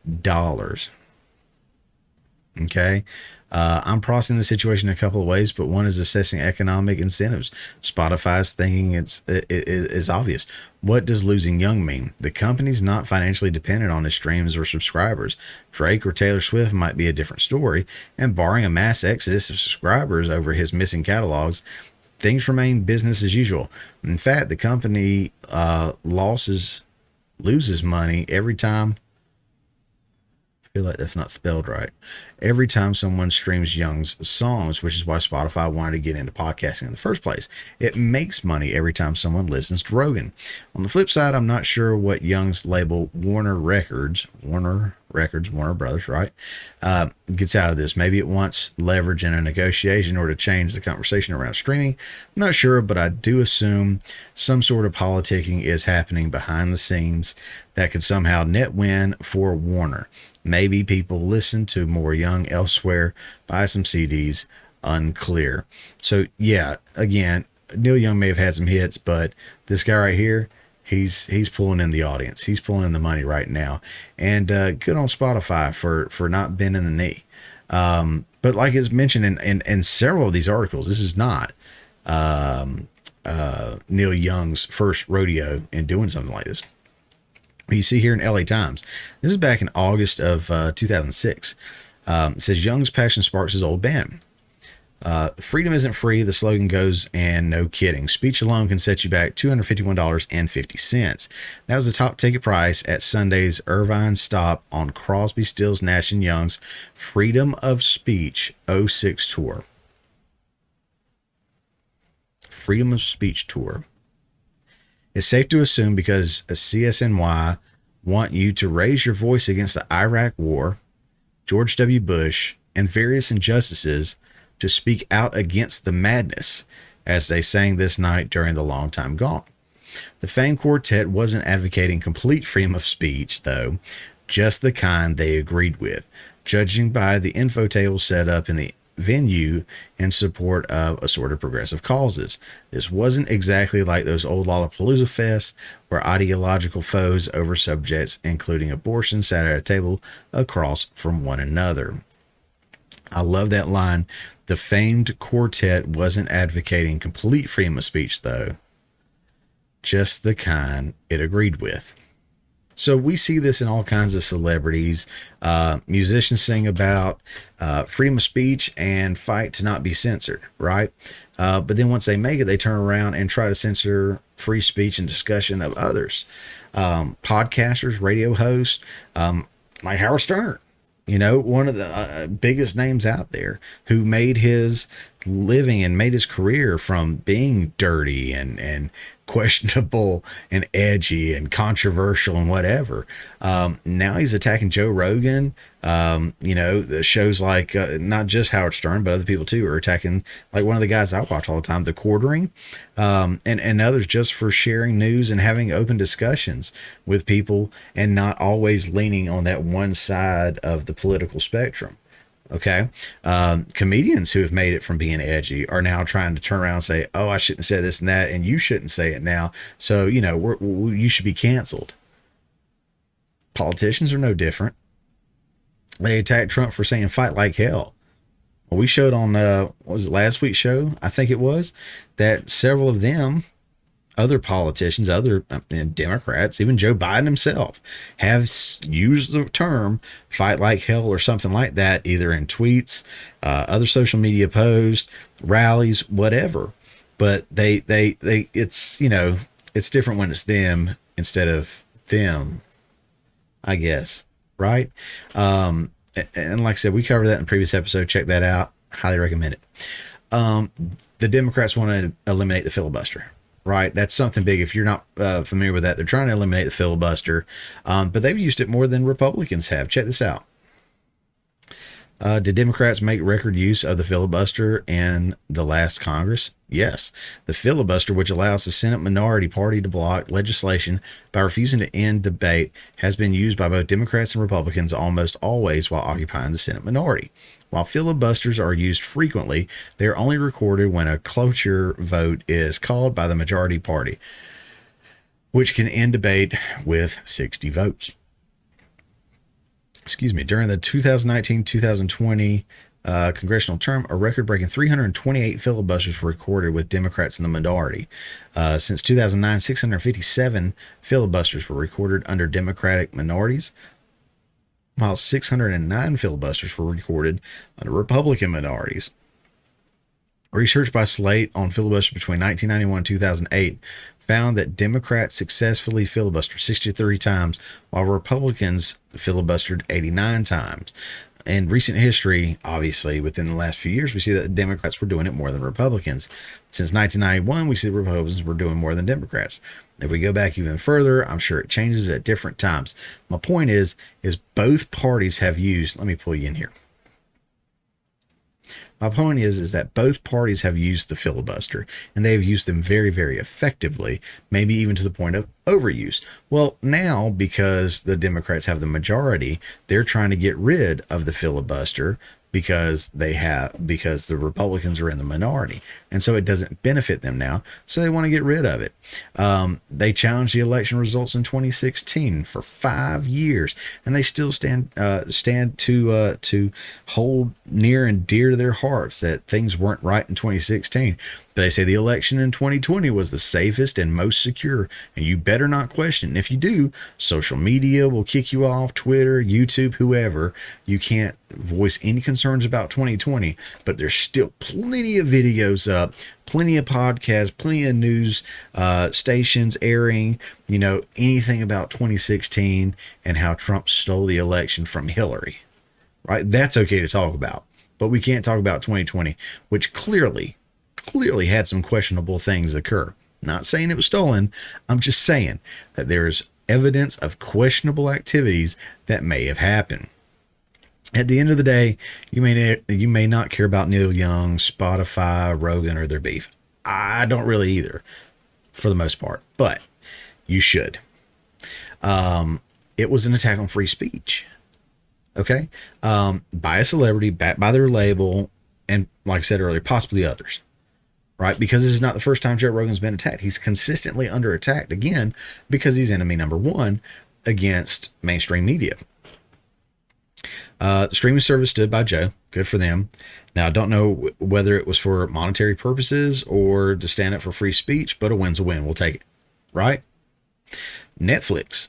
Okay. I'm processing the situation in a couple of ways, but one is assessing economic incentives. Spotify's thinking is obvious. What does losing Young mean? The company's not financially dependent on his streams or subscribers. Drake or Taylor Swift might be a different story, and barring a mass exodus of subscribers over his missing catalogs, things remain business as usual. In fact, the company loses money every time. I feel like that's not spelled right. Every time someone streams Young's songs, which is why Spotify wanted to get into podcasting in the first place. It makes money every time someone listens to Rogan. On the flip side, I'm not sure what Young's label Warner Brothers, right, gets out of this. Maybe it wants leverage in a negotiation or to change the conversation around streaming. I'm not sure, but I do assume some sort of politicking is happening behind the scenes that could somehow net win for Warner. Maybe people listen to more Young elsewhere, buy some CDs, unclear. So yeah, again, Neil Young may have had some hits, but this guy right here, he's pulling in the audience. He's pulling in the money right now. And good on Spotify for not bending the knee. But like it's mentioned in several of these articles, this is not Neil Young's first rodeo in doing something like this. You see here in LA Times, this is back in August of 2006. It says Young's passion sparks his old band. Freedom isn't free, the slogan goes, and no kidding. Speech alone can set you back $251.50. That was the top ticket price at Sunday's Irvine stop on Crosby, Stills, Nash & Young's Freedom of Speech '06 tour. Freedom of Speech tour. It's safe to assume because a CSNY want you to raise your voice against the Iraq War, George W. Bush, and various injustices, to speak out against the madness, as they sang this night during the Long Time Gone. The famed quartet wasn't advocating complete freedom of speech, though, just the kind they agreed with, judging by the info table set up in the venue in support of assorted progressive causes. This wasn't exactly like those old Lollapalooza fests where ideological foes over subjects including abortion sat at a table across from one another. I love that line. The famed quartet wasn't advocating complete freedom of speech, though, just the kind it agreed with. So we see this in all kinds of celebrities. Musicians sing about freedom of speech and fight to not be censored, right? But then once they make it, they turn around and try to censor free speech and discussion of others. Podcasters, radio hosts, like Howard Stern, one of the biggest names out there, who made his living and made his career from being dirty and questionable and edgy and controversial and whatever. Now he's attacking Joe Rogan. The shows like not just Howard Stern, but other people too are attacking, like one of the guys I watch all the time, The Quartering, and others, just for sharing news and having open discussions with people and not always leaning on that one side of the political spectrum. Okay. Comedians who have made it from being edgy are now trying to turn around and say, oh, I shouldn't say this and that, and you shouldn't say it now. So, you should be canceled. Politicians are no different. They attacked Trump for saying fight like hell. Well, we showed on, what was it, last week's show? I think it was, that several of them, other politicians, other Democrats, even Joe Biden himself, have used the term fight like hell or something like that, either in tweets, other social media posts, rallies, whatever. But it's different when it's them instead of them, I guess. Right. And like I said, we covered that in the previous episode. Check that out. Highly recommend it. The Democrats want to eliminate the filibuster. right? That's something big. If you're not familiar with that, they're trying to eliminate the filibuster, but they've used it more than Republicans have. Check this out. Did Democrats make record use of the filibuster in the last Congress? Yes. The filibuster, which allows the Senate minority party to block legislation by refusing to end debate, has been used by both Democrats and Republicans almost always while occupying the Senate minority. While filibusters are used frequently, they are only recorded when a cloture vote is called by the majority party, which can end debate with 60 votes. During the 2019-2020 congressional term, a record-breaking 328 filibusters were recorded with Democrats in the minority. Since 2009, 657 filibusters were recorded under Democratic minorities, while 609 filibusters were recorded under Republican minorities. Research by Slate on filibusters between 1991 and 2008 found that Democrats successfully filibustered 63 times, while Republicans filibustered 89 times. In recent history, obviously, within the last few years, we see that Democrats were doing it more than Republicans. Since 1991, we see Republicans were doing more than Democrats. If we go back even further, I'm sure it changes at different times. My point is both parties have used, let me pull you in here. My point is that both parties have used the filibuster, and they have used them very, very effectively, maybe even to the point of overuse. Well, now, because the Democrats have the majority, they're trying to get rid of the filibuster because the Republicans are in the minority, and so it doesn't benefit them now, so they want to get rid of it. They challenged the election results in 2016 for 5 years, and they still stand to hold near and dear to their hearts that things weren't right in 2016. They say the election in 2020 was the safest and most secure, and you better not question it. If you do, social media will kick you off, Twitter, YouTube, whoever. You can't voice any concerns about 2020, but there's still plenty of videos up, plenty of podcasts, plenty of news stations airing, anything about 2016 and how Trump stole the election from Hillary, right? That's okay to talk about, but we can't talk about 2020, which clearly had some questionable things occur. Not saying it was stolen. I'm just saying that there's evidence of questionable activities that may have happened. At the end of the day, you may not care about Neil Young, Spotify, Rogan, or their beef. I don't really either, for the most part, but you should. It was an attack on free speech. Okay? By a celebrity, backed by their label, and like I said earlier, possibly others. Right? Because this is not the first time Joe Rogan's been attacked. He's consistently under attack, again, because he's enemy number one against mainstream media. The streaming service stood by Joe. Good for them. Now, I don't know whether it was for monetary purposes or to stand up for free speech, but a win's a win. We'll take it. Right? Netflix.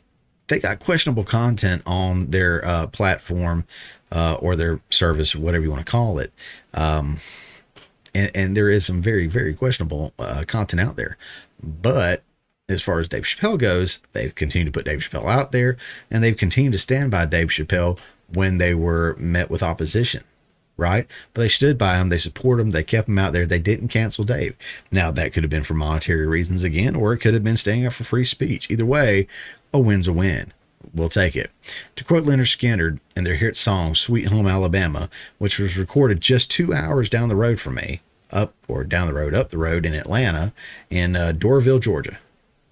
They got questionable content on their platform or their service, whatever you want to call it. And there is some very, very questionable content out there. But as far as Dave Chappelle goes, they've continued to put Dave Chappelle out there, and they've continued to stand by Dave Chappelle when they were met with opposition, right? But they stood by him, they supported him, they kept him out there, they didn't cancel Dave. Now, that could have been for monetary reasons again, or it could have been standing up for free speech. Either way, a win's a win. We'll take it. To quote Leonard Skinner in their hit song, Sweet Home Alabama, which was recorded just 2 hours down the road from me, up the road in Atlanta, in Doraville, Georgia,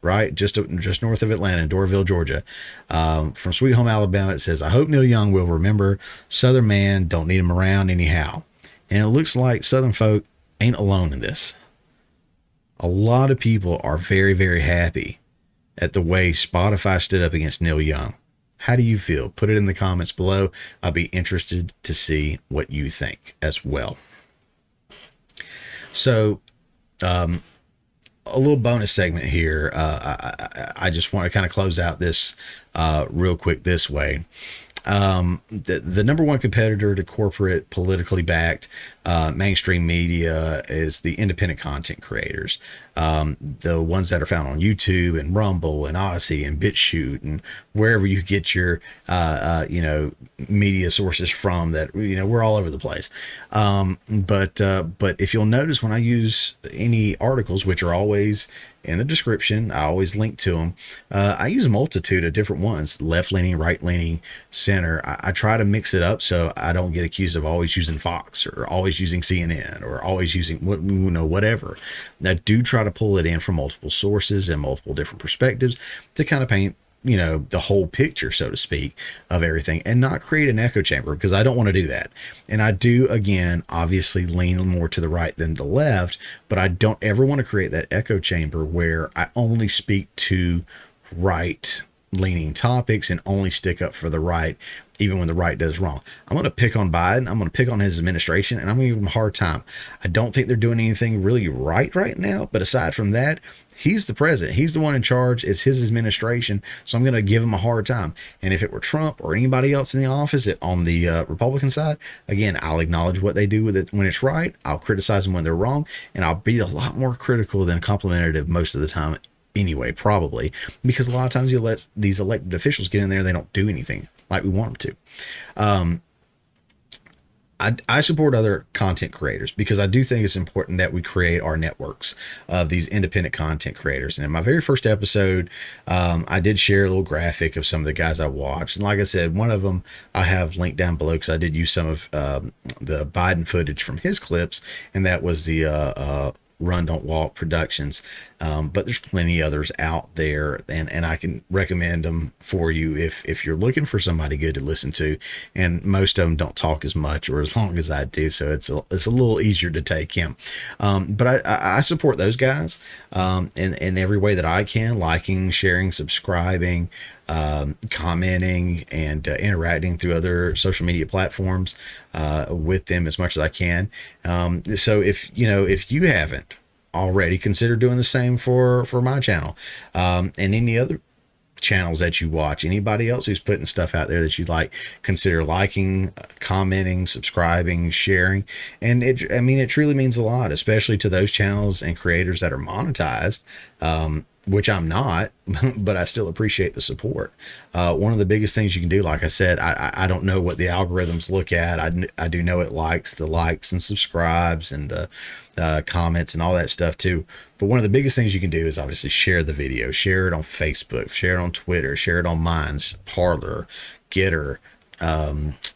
right? Just north of Atlanta, in Doraville, Georgia. From Sweet Home Alabama, it says, I hope Neil Young will remember Southern man, don't need him around anyhow. And it looks like Southern folk ain't alone in this. A lot of people are very, very happy at the way Spotify stood up against Neil Young. How do you feel? Put it in the comments below. I'll be interested to see what you think as well. So, a little bonus segment here. I just want to kind of close out this real quick this way. The number one competitor to corporate, politically backed mainstream media is the independent content creators, the ones that are found on YouTube and Rumble and Odyssey and BitChute and wherever you get your media sources from. That we're all over the place. But if you'll notice, when I use any articles, which are always in the description. I always link to them. I use a multitude of different ones, left leaning, right leaning, center. I try to mix it up so I don't get accused of always using Fox or always using CNN or always using whatever. I do try to pull it in from multiple sources and multiple different perspectives to kind of paint the whole picture, so to speak, of everything and not create an echo chamber, because I don't want to do that. And I do, again, obviously lean more to the right than the left, but I don't ever want to create that echo chamber where I only speak to right leaning topics and only stick up for the right, even when the right does wrong. I'm going to pick on Biden. I'm going to pick on his administration, and I'm going to give him a hard time. I don't think they're doing anything really right now, but aside from that, he's the president. He's the one in charge. It's his administration. So I'm going to give him a hard time. And if it were Trump or anybody else in the office on the Republican side, again, I'll acknowledge what they do with it when it's right. I'll criticize them when they're wrong. And I'll be a lot more critical than complimentary most of the time anyway, probably, because a lot of times you let these elected officials get in there and they don't do anything like we want them to. I support other content creators because I do think it's important that we create our networks of these independent content creators. And in my very first episode, I did share a little graphic of some of the guys I watched. And like I said, one of them I have linked down below because I did use some of the Biden footage from his clips, and that was the Run Don't Walk Productions. But there's plenty others out there, and I can recommend them for you if you're looking for somebody good to listen to. And most of them don't talk as much or as long as I do, so it's a little easier to take in. But I support those guys in every way that I can, liking, sharing, subscribing, commenting, and interacting through other social media platforms with them as much as I can. So if you haven't already, consider doing the same for my channel, and any other channels that you watch. Anybody else who's putting stuff out there that you like, consider liking, commenting, subscribing, sharing. And it truly means a lot, especially to those channels and creators that are monetized, which I'm not, but I still appreciate the support. One of the biggest things you can do, like I said, I don't know what the algorithms look at. I do know it likes the likes and subscribes and the comments and all that stuff too. But one of the biggest things you can do is obviously share the video, share it on Facebook, share it on Twitter, share it on Minds, Parler, Getter,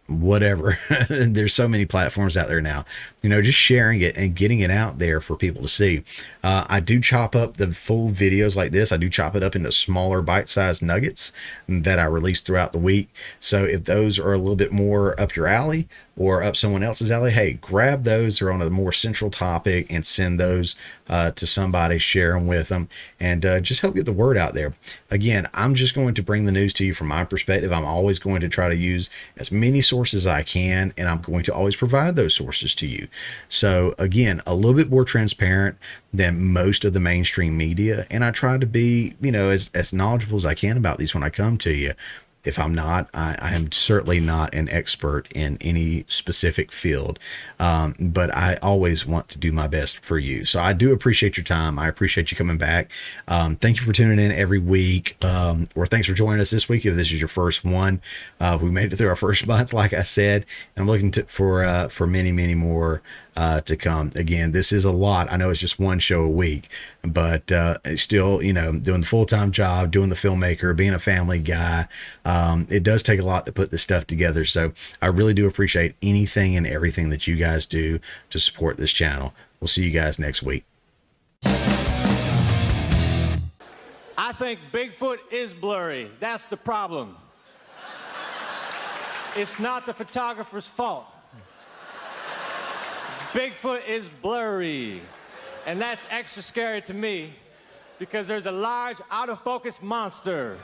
whatever. There's so many platforms out there now, just sharing it and getting it out there for people to see. I do chop up the full videos like this. I do chop it up into smaller bite-sized nuggets that I release throughout the week. So if those are a little bit more up your alley or up someone else's alley, hey, grab those. They're on a more central topic and send those to somebody, share them with them, and just help get the word out there. Again, I'm just going to bring the news to you from my perspective. I'm always going to try to use as many sources as I can, and I'm going to always provide those sources to you. So again, a little bit more transparent than most of the mainstream media, and I try to be, as knowledgeable as I can about these when I come to you. If I'm not, I am certainly not an expert in any specific field, but I always want to do my best for you. So I do appreciate your time. I appreciate you coming back. Thank you for tuning in every week, or thanks for joining us this week if this is your first one. We made it through our first month, like I said, and I'm looking for many, many more to come. Again, this is a lot. I know it's just one show a week, but still, doing the full-time job, doing the filmmaker, being a family guy, it does take a lot to put this stuff together. So I really do appreciate anything and everything that you guys do to support this channel. We'll see you guys next week. I think Bigfoot is blurry. That's the problem. It's not the photographer's fault. Bigfoot is blurry, and that's extra scary to me because there's a large out-of-focus monster